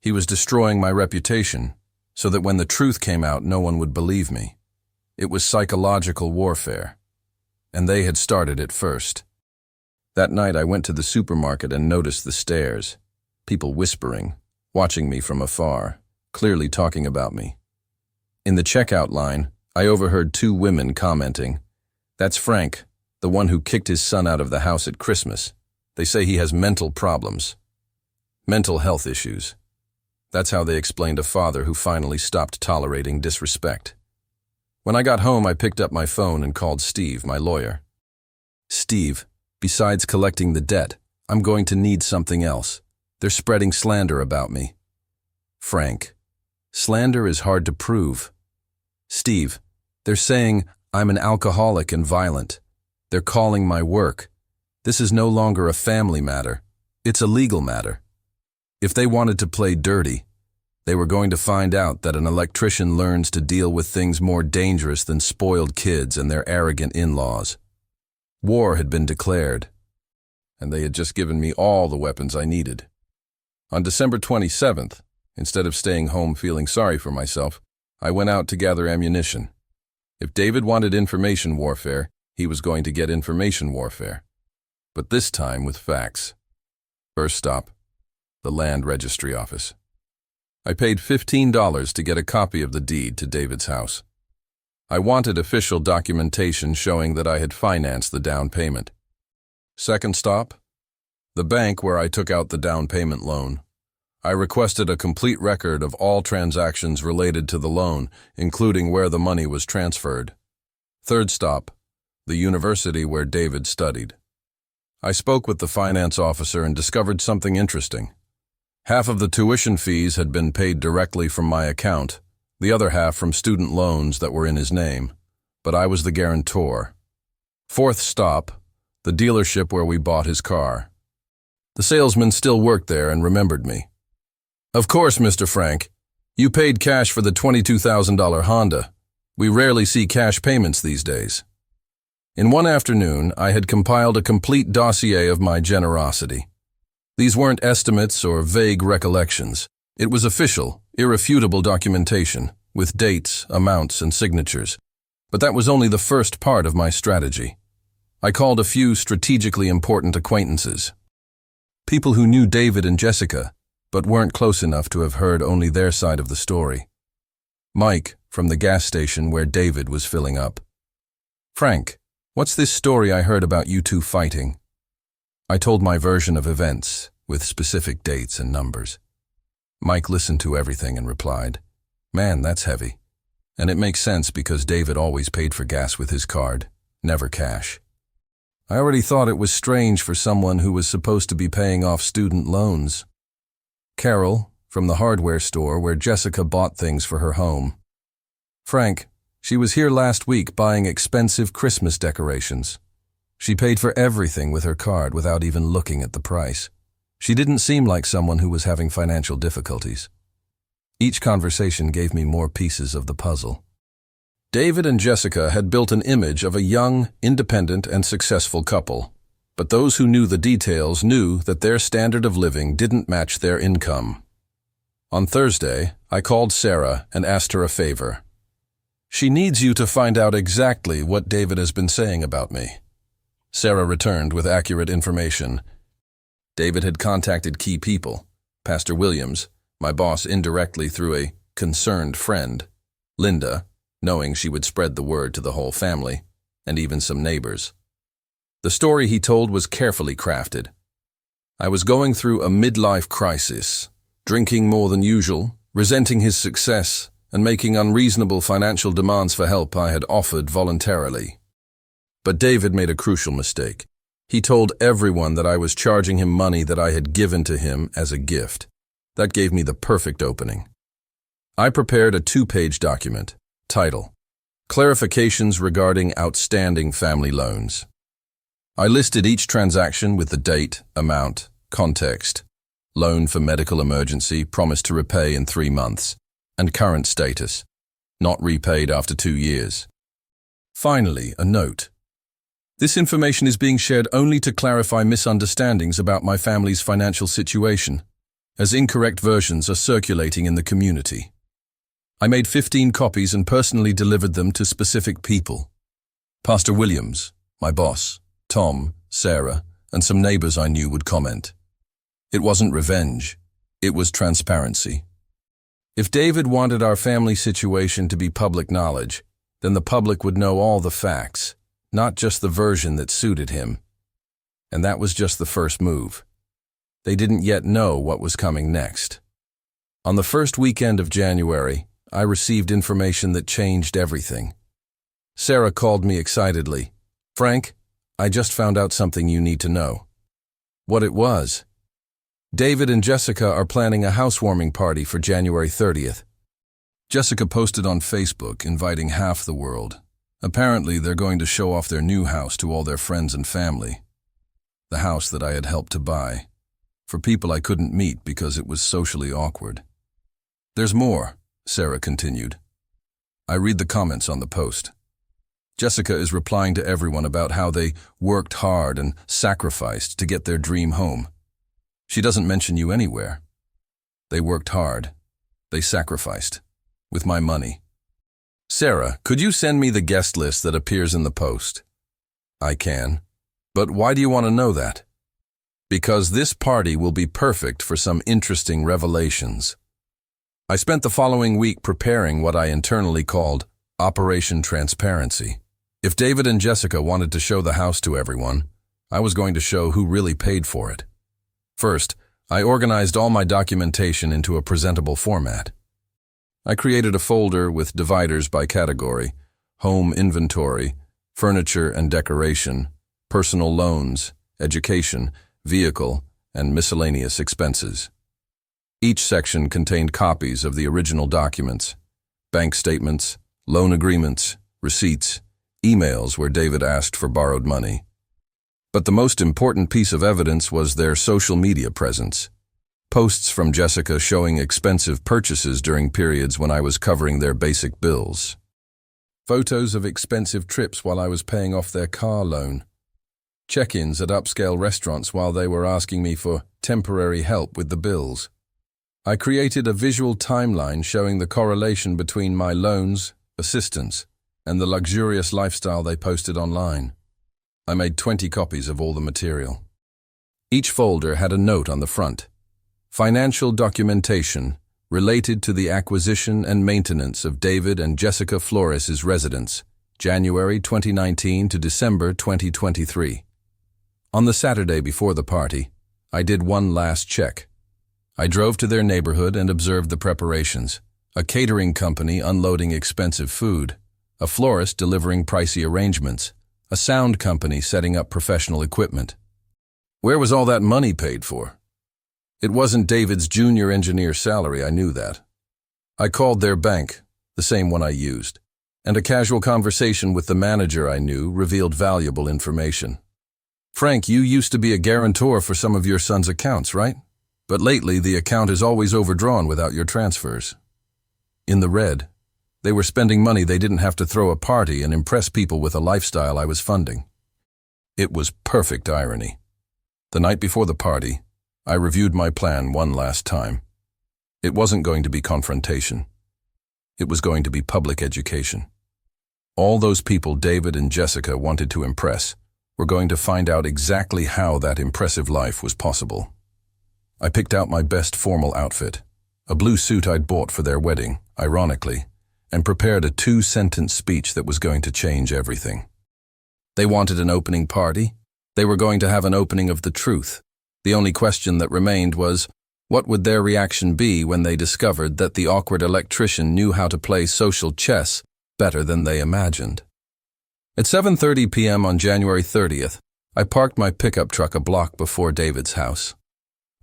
He was destroying my reputation so that when the truth came out, no one would believe me. It was psychological warfare, and they had started it first. That night I went to the supermarket and noticed the stares, people whispering, watching me from afar, clearly talking about me. In the checkout line, I overheard two women commenting, "That's Frank, the one who kicked his son out of the house at Christmas. They say he has mental problems." Mental health issues. That's how they explained a father who finally stopped tolerating disrespect. When I got home, I picked up my phone and called Steve, my lawyer. "Steve, besides collecting the debt, I'm going to need something else. They're spreading slander about me." "Frank, slander is hard to prove." "Steve, they're saying I'm an alcoholic and violent. They're calling my work. This is no longer a family matter. It's a legal matter. If they wanted to play dirty, They were going to find out that an electrician learns to deal with things more dangerous than spoiled kids and their arrogant in-laws. War had been declared, and they had just given me all the weapons I needed. On December 27th, instead of staying home feeling sorry for myself, I went out to gather ammunition. If David wanted information warfare, he was going to get information warfare. But this time with facts. First stop, the land registry office. I paid $15 to get a copy of the deed to David's house. I wanted official documentation showing that I had financed the down payment. Second stop, the bank where I took out the down payment loan. I requested a complete record of all transactions related to the loan, including where the money was transferred. Third stop, the university where David studied. I spoke with the finance officer and discovered something interesting. Half of the tuition fees had been paid directly from my account, the other half from student loans that were in his name, but I was the guarantor. Fourth stop, the dealership where we bought his car. The salesman still worked there and remembered me. "Of course, Mr. Frank. You paid cash for the $22,000 Honda. We rarely see cash payments these days." In one afternoon, I had compiled a complete dossier of my generosity. These weren't estimates or vague recollections. It was official, irrefutable documentation, with dates, amounts, and signatures. But that was only the first part of my strategy. I called a few strategically important acquaintances. People who knew David and Jessica, but weren't close enough to have heard only their side of the story. Mike, from the gas station where David was filling up. "Frank, what's this story I heard about you two fighting?" I told my version of events, with specific dates and numbers. Mike listened to everything and replied, "Man, that's heavy. And it makes sense because David always paid for gas with his card, never cash. I already thought it was strange for someone who was supposed to be paying off student loans." Carol, from the hardware store where Jessica bought things for her home. "Frank, she was here last week buying expensive Christmas decorations. She paid for everything with her card without even looking at the price. She didn't seem like someone who was having financial difficulties." Each conversation gave me more pieces of the puzzle. David and Jessica had built an image of a young, independent, and successful couple. But those who knew the details knew that their standard of living didn't match their income. On Thursday, I called Sarah and asked her a favor. "She needs you to find out exactly what David has been saying about me." Sarah returned with accurate information. David had contacted key people, Pastor Williams, my boss indirectly through a concerned friend, Linda, knowing she would spread the word to the whole family, and even some neighbors. The story he told was carefully crafted. I was going through a midlife crisis, drinking more than usual, resenting his success, and making unreasonable financial demands for help I had offered voluntarily. But David made a crucial mistake. He told everyone that I was charging him money that I had given to him as a gift. That gave me the perfect opening. I prepared a 2-page document. Title: Clarifications Regarding Outstanding Family Loans. I listed each transaction with the date, amount, context, loan for medical emergency, promised to repay in 3 months, and current status, not repaid after 2 years. Finally, a note. This information is being shared only to clarify misunderstandings about my family's financial situation, as incorrect versions are circulating in the community. I made 15 copies and personally delivered them to specific people. Pastor Williams, my boss, Tom, Sarah, and some neighbors I knew would comment. It wasn't revenge, it was transparency. If David wanted our family situation to be public knowledge, then the public would know all the facts, not just the version that suited him. And that was just the first move. They didn't yet know what was coming next. On the first weekend of January, I received information that changed everything. Sarah called me excitedly. "Frank, I just found out something you need to know." What it was? David and Jessica are planning a housewarming party for January 30th. Jessica posted on Facebook inviting half the world. Apparently, they're going to show off their new house to all their friends and family. The house that I had helped to buy, for people I couldn't meet because it was socially awkward. There's more, Sarah continued. I read the comments on the post. Jessica is replying to everyone about how they worked hard and sacrificed to get their dream home. She doesn't mention you anywhere. They worked hard. They sacrificed. With my money. Sarah, could you send me the guest list that appears in the post? I can. But why do you want to know that? Because this party will be perfect for some interesting revelations. I spent the following week preparing what I internally called Operation Transparency. If David and Jessica wanted to show the house to everyone, I was going to show who really paid for it. First, I organized all my documentation into a presentable format. I created a folder with dividers by category: home inventory, furniture and decoration, personal loans, education, vehicle, and miscellaneous expenses. Each section contained copies of the original documents, bank statements, loan agreements, receipts, emails where David asked for borrowed money. But the most important piece of evidence was their social media presence. Posts from Jessica showing expensive purchases during periods when I was covering their basic bills. Photos of expensive trips while I was paying off their car loan. Check-ins at upscale restaurants while they were asking me for temporary help with the bills. I created a visual timeline showing the correlation between my loans, assistance, and the luxurious lifestyle they posted online. I made 20 copies of all the material. Each folder had a note on the front. Financial documentation related to the acquisition and maintenance of David and Jessica Flores' residence, January 2019 to December 2023. On the Saturday before the party, I did one last check. I drove to their neighborhood and observed the preparations: a catering company unloading expensive food, a florist delivering pricey arrangements, a sound company setting up professional equipment. Where was all that money paid for? It wasn't David's junior engineer salary, I knew that. I called their bank, the same one I used, and a casual conversation with the manager I knew revealed valuable information. Frank, you used to be a guarantor for some of your son's accounts, right? But lately the account is always overdrawn without your transfers. In the red. They were spending money they didn't have to throw a party and impress people with a lifestyle I was funding. It was perfect irony. The night before the party, I reviewed my plan one last time. It wasn't going to be confrontation. It was going to be public education. All those people David and Jessica wanted to impress were going to find out exactly how that impressive life was possible. I picked out my best formal outfit, a blue suit I'd bought for their wedding, ironically, and prepared a 2-sentence speech that was going to change everything. They wanted an opening party. They were going to have an opening of the truth. The only question that remained was, what would their reaction be when they discovered that the awkward electrician knew how to play social chess better than they imagined? At 7:30 p.m. on January 30th, I parked my pickup truck a block before David's house.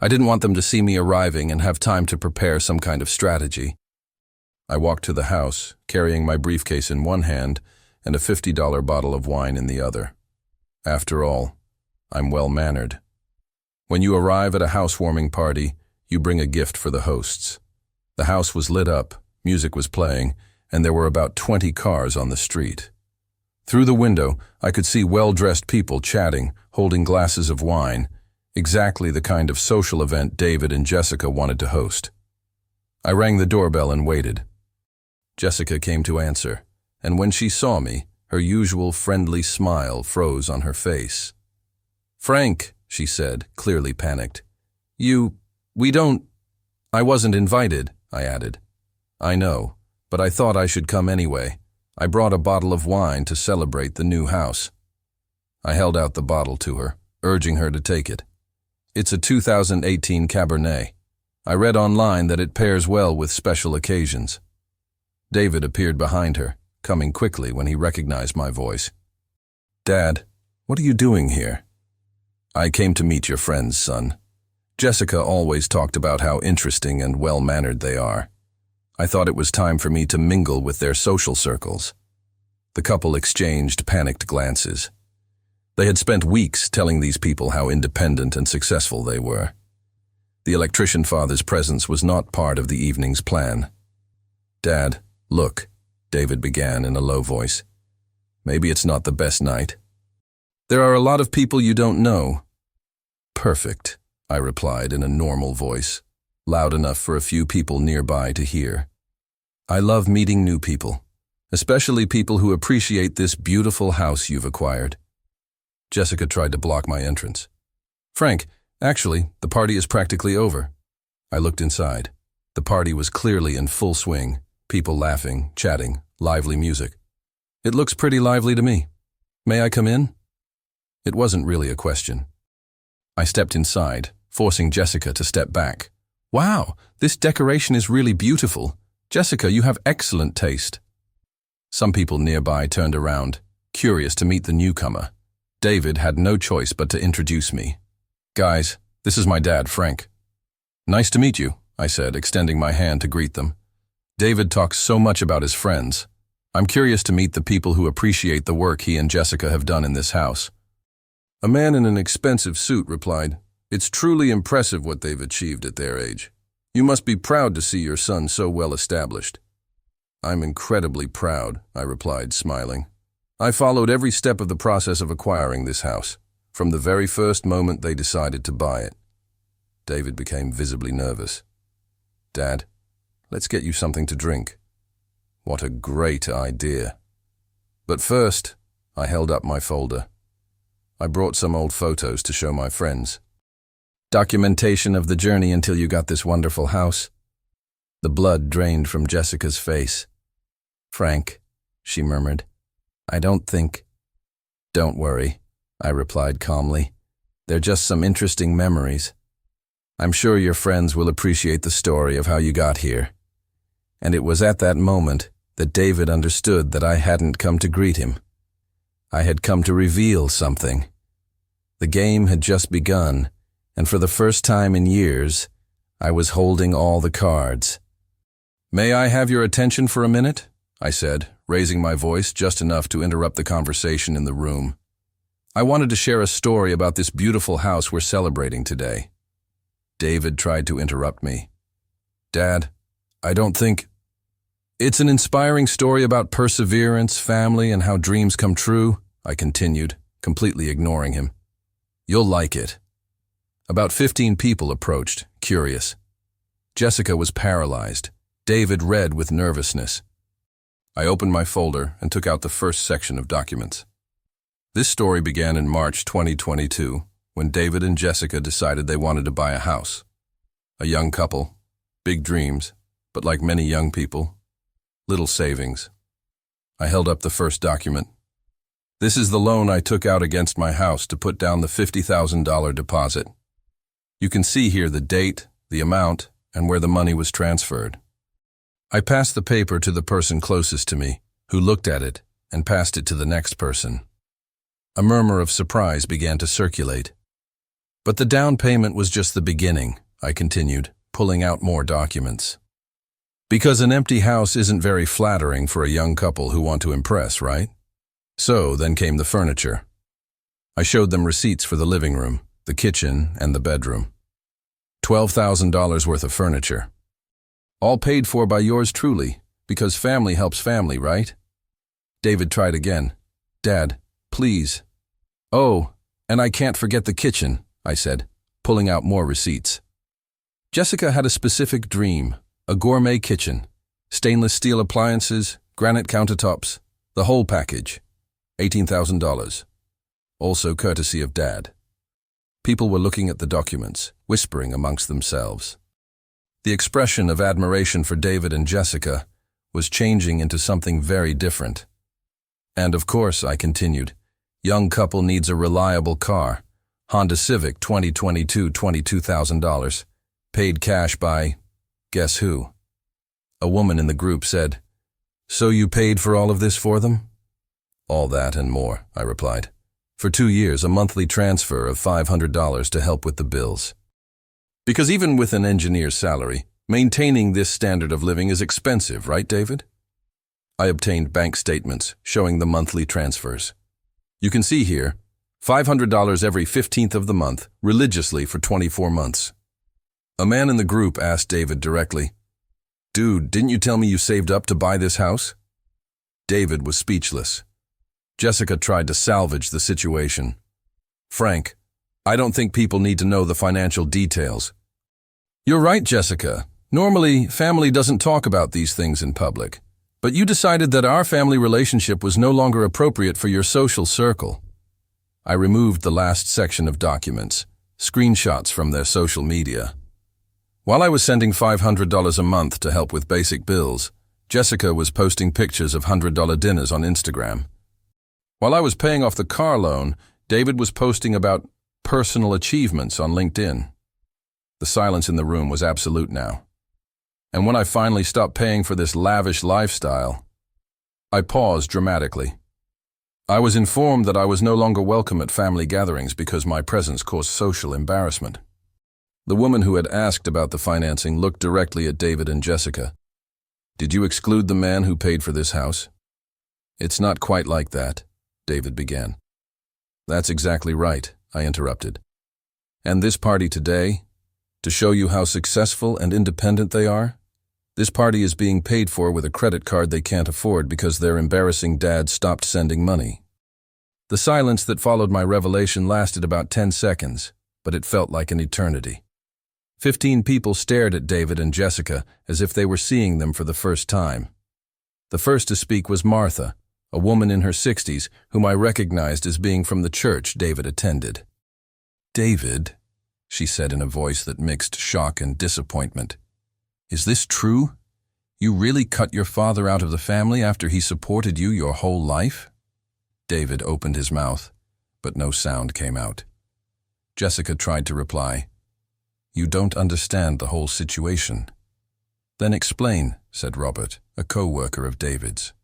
I didn't want them to see me arriving and have time to prepare some kind of strategy. I walked to the house, carrying my briefcase in one hand and a $50 bottle of wine in the other. After all, I'm well-mannered. When you arrive at a housewarming party, you bring a gift for the hosts. The house was lit up, music was playing, and there were about 20 cars on the street. Through the window, I could see well-dressed people chatting, holding glasses of wine, exactly the kind of social event David and Jessica wanted to host. I rang the doorbell and waited. Jessica came to answer, and when she saw me, her usual friendly smile froze on her face. "Frank," she said, clearly panicked. We don't—" "I wasn't invited," I added. "I know, but I thought I should come anyway. I brought a bottle of wine to celebrate the new house." I held out the bottle to her, urging her to take it. It's a 2018 Cabernet. I read online that it pairs well with special occasions. David appeared behind her, coming quickly when he recognized my voice. "Dad, what are you doing here?" "I came to meet your friends, son. Jessica always talked about how interesting and well-mannered they are. I thought it was time for me to mingle with their social circles." The couple exchanged panicked glances. They had spent weeks telling these people how independent and successful they were. The electrician father's presence was not part of the evening's plan. "Dad, look," David began in a low voice. "Maybe it's not the best night. There are a lot of people you don't know." "Perfect," I replied in a normal voice, loud enough for a few people nearby to hear. "I love meeting new people, especially people who appreciate this beautiful house you've acquired." Jessica tried to block my entrance. "Frank, actually, the party is practically over." I looked inside. The party was clearly in full swing, people laughing, chatting, lively music. "It looks pretty lively to me. May I come in?" It wasn't really a question. I stepped inside, forcing Jessica to step back. "Wow, this decoration is really beautiful. Jessica, you have excellent taste." Some people nearby turned around, curious to meet the newcomer. David had no choice but to introduce me. "Guys, this is my dad, Frank." "Nice to meet you," I said, extending my hand to greet them. David talks so much about his friends. I'm curious to meet the people who appreciate the work he and Jessica have done in this house. A man in an expensive suit replied, "It's truly impressive what they've achieved at their age. You must be proud to see your son so well established." "I'm incredibly proud," I replied, smiling. "I followed every step of the process of acquiring this house, from the very first moment they decided to buy it." David became visibly nervous. "Dad, let's get you something to drink." What a great idea. But first, I held up my folder. I brought some old photos to show my friends. "Documentation of the journey until you got this wonderful house." The blood drained from Jessica's face. "Frank," she murmured, "I don't think—" "Don't worry," I replied calmly. "They're just some interesting memories. I'm sure your friends will appreciate the story of how you got here." And it was at that moment that David understood that I hadn't come to greet him. I had come to reveal something. The game had just begun, and for the first time in years, I was holding all the cards. "May I have your attention for a minute?" I said, raising my voice just enough to interrupt the conversation in the room. "I wanted to share a story about this beautiful house we're celebrating today." David tried to interrupt me. "Dad, I don't think—" "It's an inspiring story about perseverance, family, and how dreams come true," I continued, completely ignoring him. "You'll like it." About 15 people approached, curious. Jessica was paralyzed, David red with nervousness. I opened my folder and took out the first section of documents. This story began in March 2022, when David and Jessica decided they wanted to buy a house. A young couple, big dreams, but like many young people, little savings. I held up the first document. "This is the loan I took out against my house to put down the $50,000 deposit. You can see here the date, the amount, and where the money was transferred." I passed the paper to the person closest to me, who looked at it and passed it to the next person. A murmur of surprise began to circulate. "But the down payment was just the beginning," I continued, pulling out more documents. "Because an empty house isn't very flattering for a young couple who want to impress, right? So then came the furniture." I showed them receipts for the living room, the kitchen, and the bedroom. $12,000 worth of furniture. "All paid for by yours truly, because family helps family, right?" David tried again. "Dad, please." "Oh, and I can't forget the kitchen," I said, pulling out more receipts. Jessica had a specific dream, a gourmet kitchen, stainless steel appliances, granite countertops, the whole package, $18,000, also courtesy of Dad. People were looking at the documents, whispering amongst themselves. The expression of admiration for David and Jessica was changing into something very different. "And of course," I continued, "young couple needs a reliable car. Honda Civic 2022, $22,000. Paid cash by, guess who?" A woman in the group said, "So you paid for all of this for them?" "All that and more," I replied. "For 2 years, a monthly transfer of $500 to help with the bills." Because even with an engineer's salary, maintaining this standard of living is expensive, right, David? I obtained bank statements showing the monthly transfers. You can see here, $500 every 15th of the month, religiously for 24 months. A man in the group asked David directly, "Dude, didn't you tell me you saved up to buy this house?" David was speechless. Jessica tried to salvage the situation. "Frank, I don't think people need to know the financial details." "You're right, Jessica. Normally, family doesn't talk about these things in public. But you decided that our family relationship was no longer appropriate for your social circle." I removed the last section of documents, screenshots from their social media. While I was sending $500 a month to help with basic bills, Jessica was posting pictures of $100 dinners on Instagram. While I was paying off the car loan, David was posting about personal achievements on LinkedIn. The silence in the room was absolute now. And when I finally stopped paying for this lavish lifestyle, I paused dramatically. I was informed that I was no longer welcome at family gatherings because my presence caused social embarrassment. The woman who had asked about the financing looked directly at David and Jessica. "Did you exclude the man who paid for this house?" "It's not quite like that," David began. "That's exactly right," I interrupted. "And this party today, to show you how successful and independent they are? This party is being paid for with a credit card they can't afford because their embarrassing dad stopped sending money." The silence that followed my revelation lasted about 10 seconds, but it felt like an eternity. 15 people stared at David and Jessica as if they were seeing them for the first time. The first to speak was Martha, a woman in her 60s whom I recognized as being from the church David attended. "David," she said in a voice that mixed shock and disappointment, "is this true? You really cut your father out of the family after he supported you your whole life?" David opened his mouth, but no sound came out. Jessica tried to reply, "You don't understand the whole situation." "Then explain," said Robert, a co-worker of David's.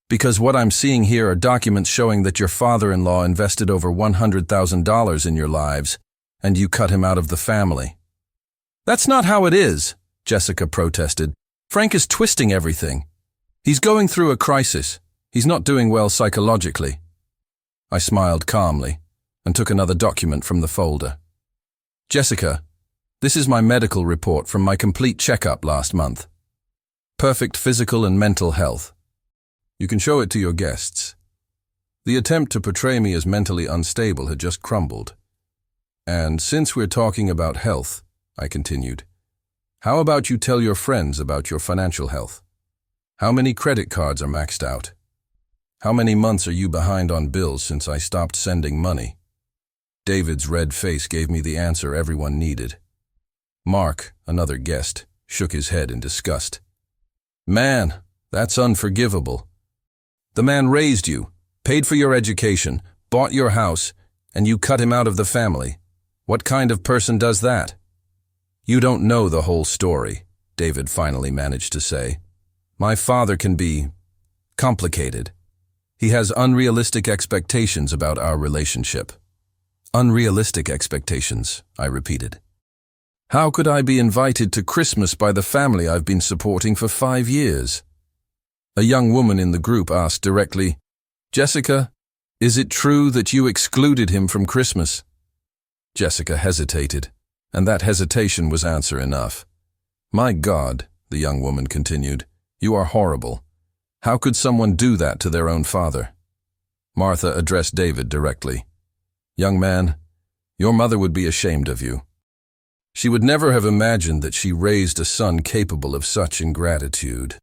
"Because what I'm seeing here are documents showing that your father-in-law invested over $100,000 in your lives, and you cut him out of the family." "That's not how it is," Jessica protested. "Frank is twisting everything. He's going through a crisis. He's not doing well psychologically." I smiled calmly and took another document from the folder. "Jessica, this is my medical report from my complete checkup last month. Perfect physical and mental health. You can show it to your guests." The attempt to portray me as mentally unstable had just crumbled. "And since we're talking about health," I continued, "how about you tell your friends about your financial health? How many credit cards are maxed out? How many months are you behind on bills since I stopped sending money?" David's red face gave me the answer everyone needed. Mark, another guest, shook his head in disgust. "Man, that's unforgivable. The man raised you, paid for your education, bought your house, and you cut him out of the family. What kind of person does that?" "You don't know the whole story," David finally managed to say. "My father can be complicated. He has unrealistic expectations about our relationship." "Unrealistic expectations," I repeated. "How could I be invited to Christmas by the family I've been supporting for 5 years?" A young woman in the group asked directly, "Jessica, is it true that you excluded him from Christmas?" Jessica hesitated, and that hesitation was answer enough. "My God," the young woman continued, "you are horrible. How could someone do that to their own father?" Martha addressed David directly. "Young man, your mother would be ashamed of you. She would never have imagined that she raised a son capable of such ingratitude."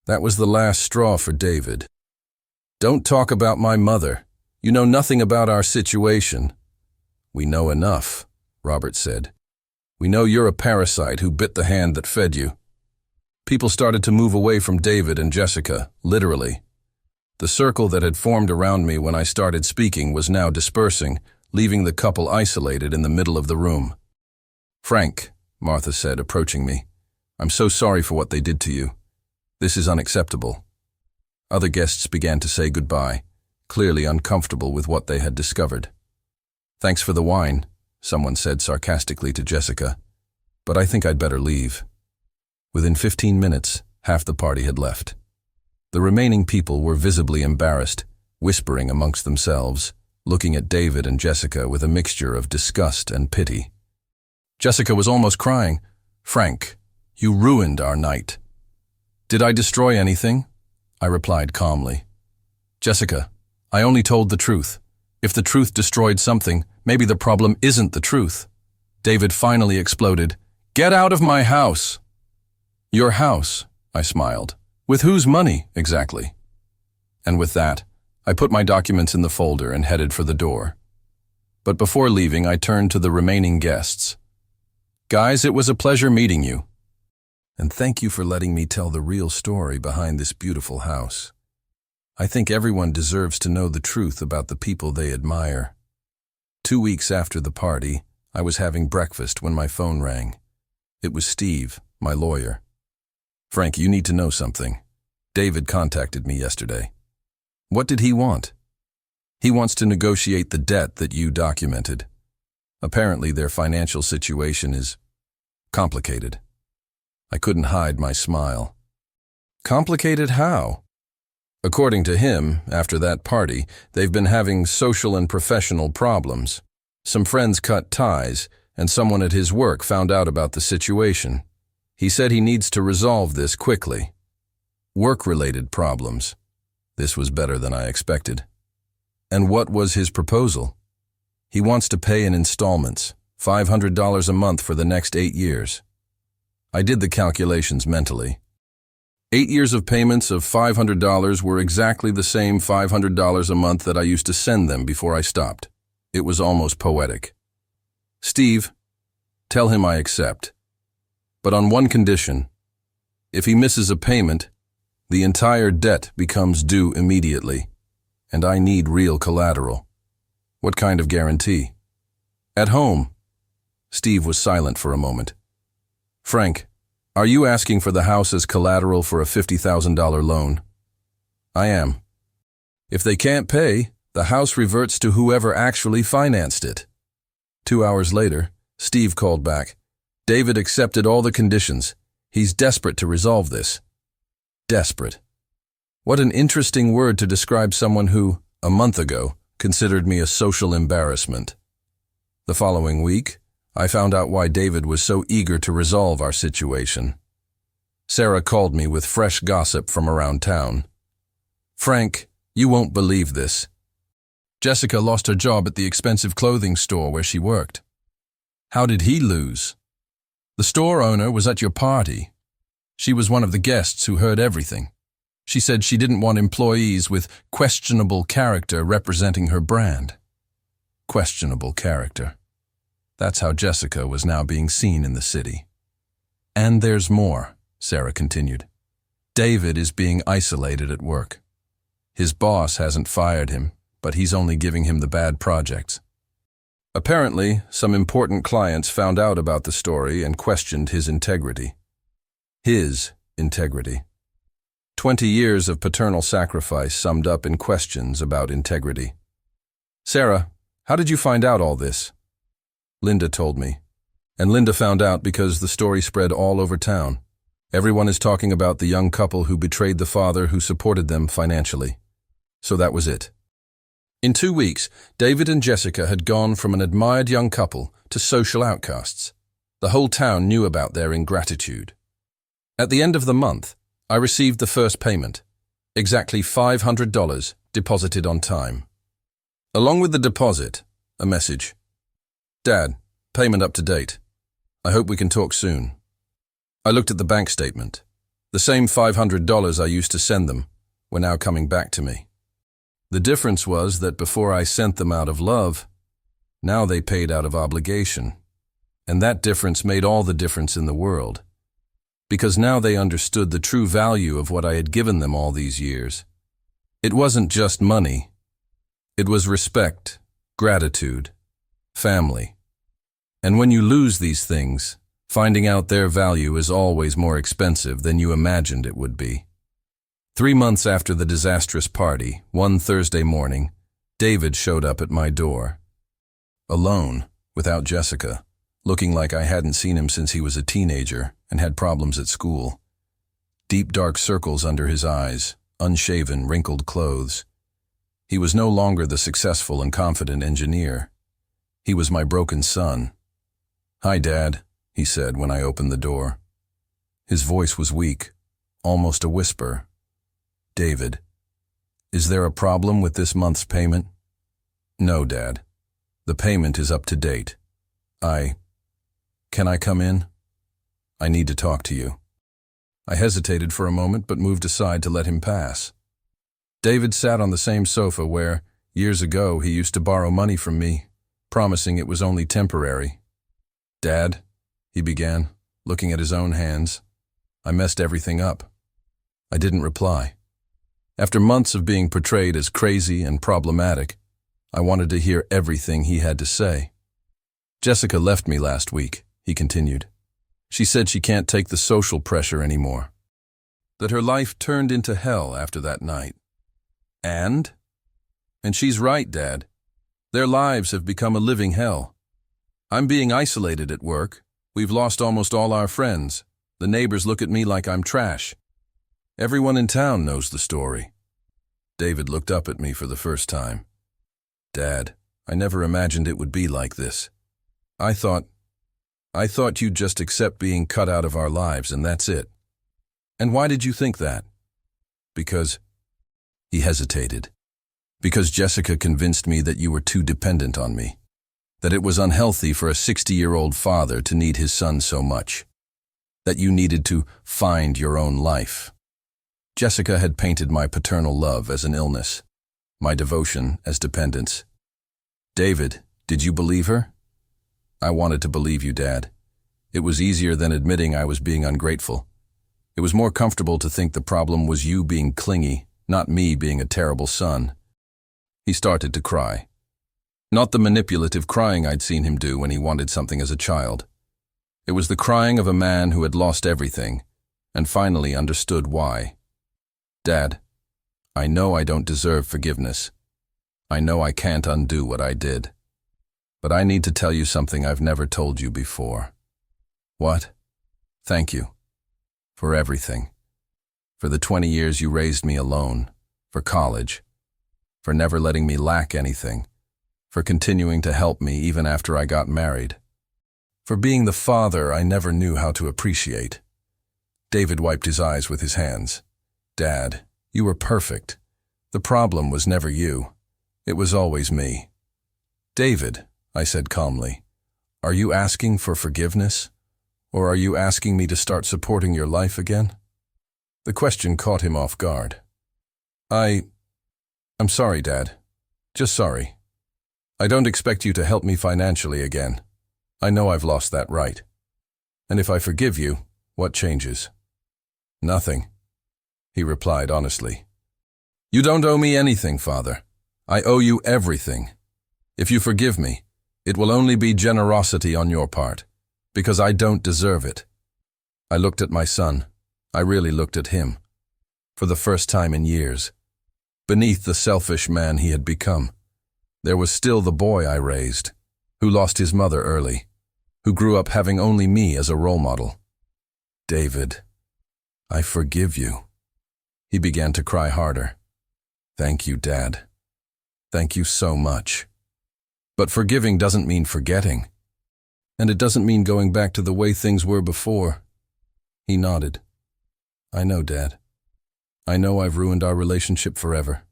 That was the last straw for David. "Don't talk about my mother. You know nothing about our situation." "We know enough," Robert said. "We know you're a parasite who bit the hand that fed you." People started to move away from David and Jessica, literally. The circle that had formed around me when I started speaking was now dispersing, leaving the couple isolated in the middle of the room. "Frank," Martha said, approaching me, "I'm so sorry for what they did to you. This is unacceptable." Other guests began to say goodbye, clearly uncomfortable with what they had discovered. "Thanks for the wine," someone said sarcastically to Jessica, "but I think I'd better leave." Within 15 minutes, half the party had left. The remaining people were visibly embarrassed, whispering amongst themselves, looking at David and Jessica with a mixture of disgust and pity. Jessica was almost crying. "Frank, you ruined our night." "Did I destroy anything?" I replied calmly. "Jessica, I only told the truth. If the truth destroyed something, maybe the problem isn't the truth." David finally exploded. "Get out of my house!" "Your house," I smiled. "With whose money, exactly?" And with that, I put my documents in the folder and headed for the door. But before leaving, I turned to the remaining guests. "Guys, it was a pleasure meeting you. And thank you for letting me tell the real story behind this beautiful house. I think everyone deserves to know the truth about the people they admire." 2 weeks after the party, I was having breakfast when my phone rang. It was Steve, my lawyer. "Frank, you need to know something. David contacted me yesterday." "What did he want?" "He wants to negotiate the debt that you documented. Apparently their financial situation is complicated." I couldn't hide my smile. "Complicated how?" "According to him, after that party, they've been having social and professional problems. Some friends cut ties, and someone at his work found out about the situation. He said he needs to resolve this quickly. Work-related problems." This was better than I expected. "And what was his proposal?" "He wants to pay in installments, $500 a month for the next 8 years. I did the calculations mentally. 8 years of payments of $500 were exactly the same $500 a month that I used to send them before I stopped. It was almost poetic. "Steve, tell him I accept. But on one condition. If he misses a payment, the entire debt becomes due immediately, and I need real collateral." "What kind of guarantee?" "At home." Steve was silent for a moment. "Frank, are you asking for the house as collateral for a $50,000 loan?" "I am." "If they can't pay, the house reverts to whoever actually financed it." 2 hours later, Steve called back. "David accepted all the conditions. He's desperate to resolve this." Desperate. What an interesting word to describe someone who, a month ago, considered me a social embarrassment. The following week, I found out why David was so eager to resolve our situation. Sarah called me with fresh gossip from around town. "Frank, you won't believe this. Jessica lost her job at the expensive clothing store where she worked." "How did he lose?" "The store owner was at your party. She was one of the guests who heard everything. She said she didn't want employees with questionable character representing her brand." Questionable character. That's how Jessica was now being seen in the city. "And there's more," Sarah continued. "David is being isolated at work. His boss hasn't fired him, but he's only giving him the bad projects. Apparently, some important clients found out about the story and questioned his integrity. His integrity. 20 years of paternal sacrifice summed up in questions about integrity. "Sarah, how did you find out all this?" "Linda told me. And Linda found out because the story spread all over town. Everyone is talking about the young couple who betrayed the father who supported them financially. So that was it." In 2 weeks, David and Jessica had gone from an admired young couple to social outcasts. The whole town knew about their ingratitude. At the end of the month, I received the first payment, exactly $500 deposited on time. Along with the deposit, a message. "Dad, payment up to date. I hope we can talk soon." I looked at the bank statement. The same $500 I used to send them were now coming back to me. The difference was that before I sent them out of love, now they paid out of obligation. And that difference made all the difference in the world. Because now they understood the true value of what I had given them all these years. It wasn't just money. It was respect, gratitude, family. And when you lose these things, finding out their value is always more expensive than you imagined it would be. 3 months after the disastrous party, one Thursday morning, David showed up at my door. Alone, without Jessica, looking like I hadn't seen him since he was a teenager and had problems at school. Deep dark circles under his eyes, unshaven, wrinkled clothes. He was no longer the successful and confident engineer. He was my broken son. "Hi, Dad," he said when I opened the door. His voice was weak, almost a whisper. "David, is there a problem with this month's payment?" "No, Dad. The payment is up to date. Can I come in? I need to talk to you." I hesitated for a moment but moved aside to let him pass. David sat on the same sofa where, years ago, he used to borrow money from me, promising it was only temporary. "Dad," he began, looking at his own hands. "I messed everything up." I didn't reply. After months of being portrayed as crazy and problematic, I wanted to hear everything he had to say. "Jessica left me last week," he continued. "She said she can't take the social pressure anymore. That her life turned into hell after that night. And she's right, Dad. Their lives have become a living hell. I'm being isolated at work. We've lost almost all our friends. The neighbors look at me like I'm trash. Everyone in town knows the story." David looked up at me for the first time. "Dad, I never imagined it would be like this. I thought you'd just accept being cut out of our lives and that's it." "And why did you think that?" "Because," he hesitated, "because Jessica convinced me that you were too dependent on me. That it was unhealthy for a 60-year-old father to need his son so much. That you needed to find your own life. Jessica had painted my paternal love as an illness, my devotion as dependence. David, did you believe her?" "I wanted to believe you, Dad. It was easier than admitting I was being ungrateful. It was more comfortable to think the problem was you being clingy, not me being a terrible son." He started to cry. Not the manipulative crying I'd seen him do when he wanted something as a child. It was the crying of a man who had lost everything and finally understood why. "Dad, I know I don't deserve forgiveness. I know I can't undo what I did. But I need to tell you something I've never told you before." "What?" "Thank you. For everything. For the 20 years you raised me alone. For college. For never letting me lack anything. For continuing to help me even after I got married. For being the father I never knew how to appreciate." David wiped his eyes with his hands. "Dad, you were perfect. The problem was never you. It was always me." "David," I said calmly, "are you asking for forgiveness? Or are you asking me to start supporting your life again?" The question caught him off guard. I'm sorry, Dad. Just sorry. I don't expect you to help me financially again. I know I've lost that right. And if I forgive you, what changes?" "Nothing," he replied honestly. "You don't owe me anything, Father. I owe you everything. If you forgive me, it will only be generosity on your part, because I don't deserve it." I looked at my son. I really looked at him. For the first time in years. Beneath the selfish man he had become, there was still the boy I raised, who lost his mother early, who grew up having only me as a role model. "David, I forgive you." He began to cry harder. "Thank you, Dad. Thank you so much. But forgiving doesn't mean forgetting. And it doesn't mean going back to the way things were before." He nodded. "I know, Dad. I know I've ruined our relationship forever.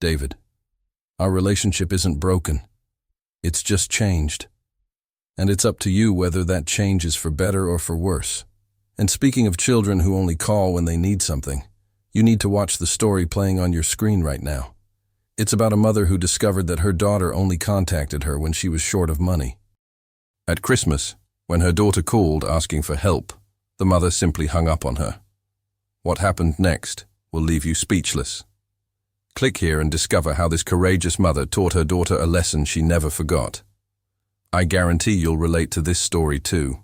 David, our relationship isn't broken. It's just changed. And it's up to you whether that change is for better or for worse. And speaking of children who only call when they need something, you need to watch the story playing on your screen right now. It's about a mother who discovered that her daughter only contacted her when she was short of money. At Christmas, when her daughter called asking for help, the mother simply hung up on her. What happened next will leave you speechless. Click here and discover how this courageous mother taught her daughter a lesson she never forgot. I guarantee you'll relate to this story too.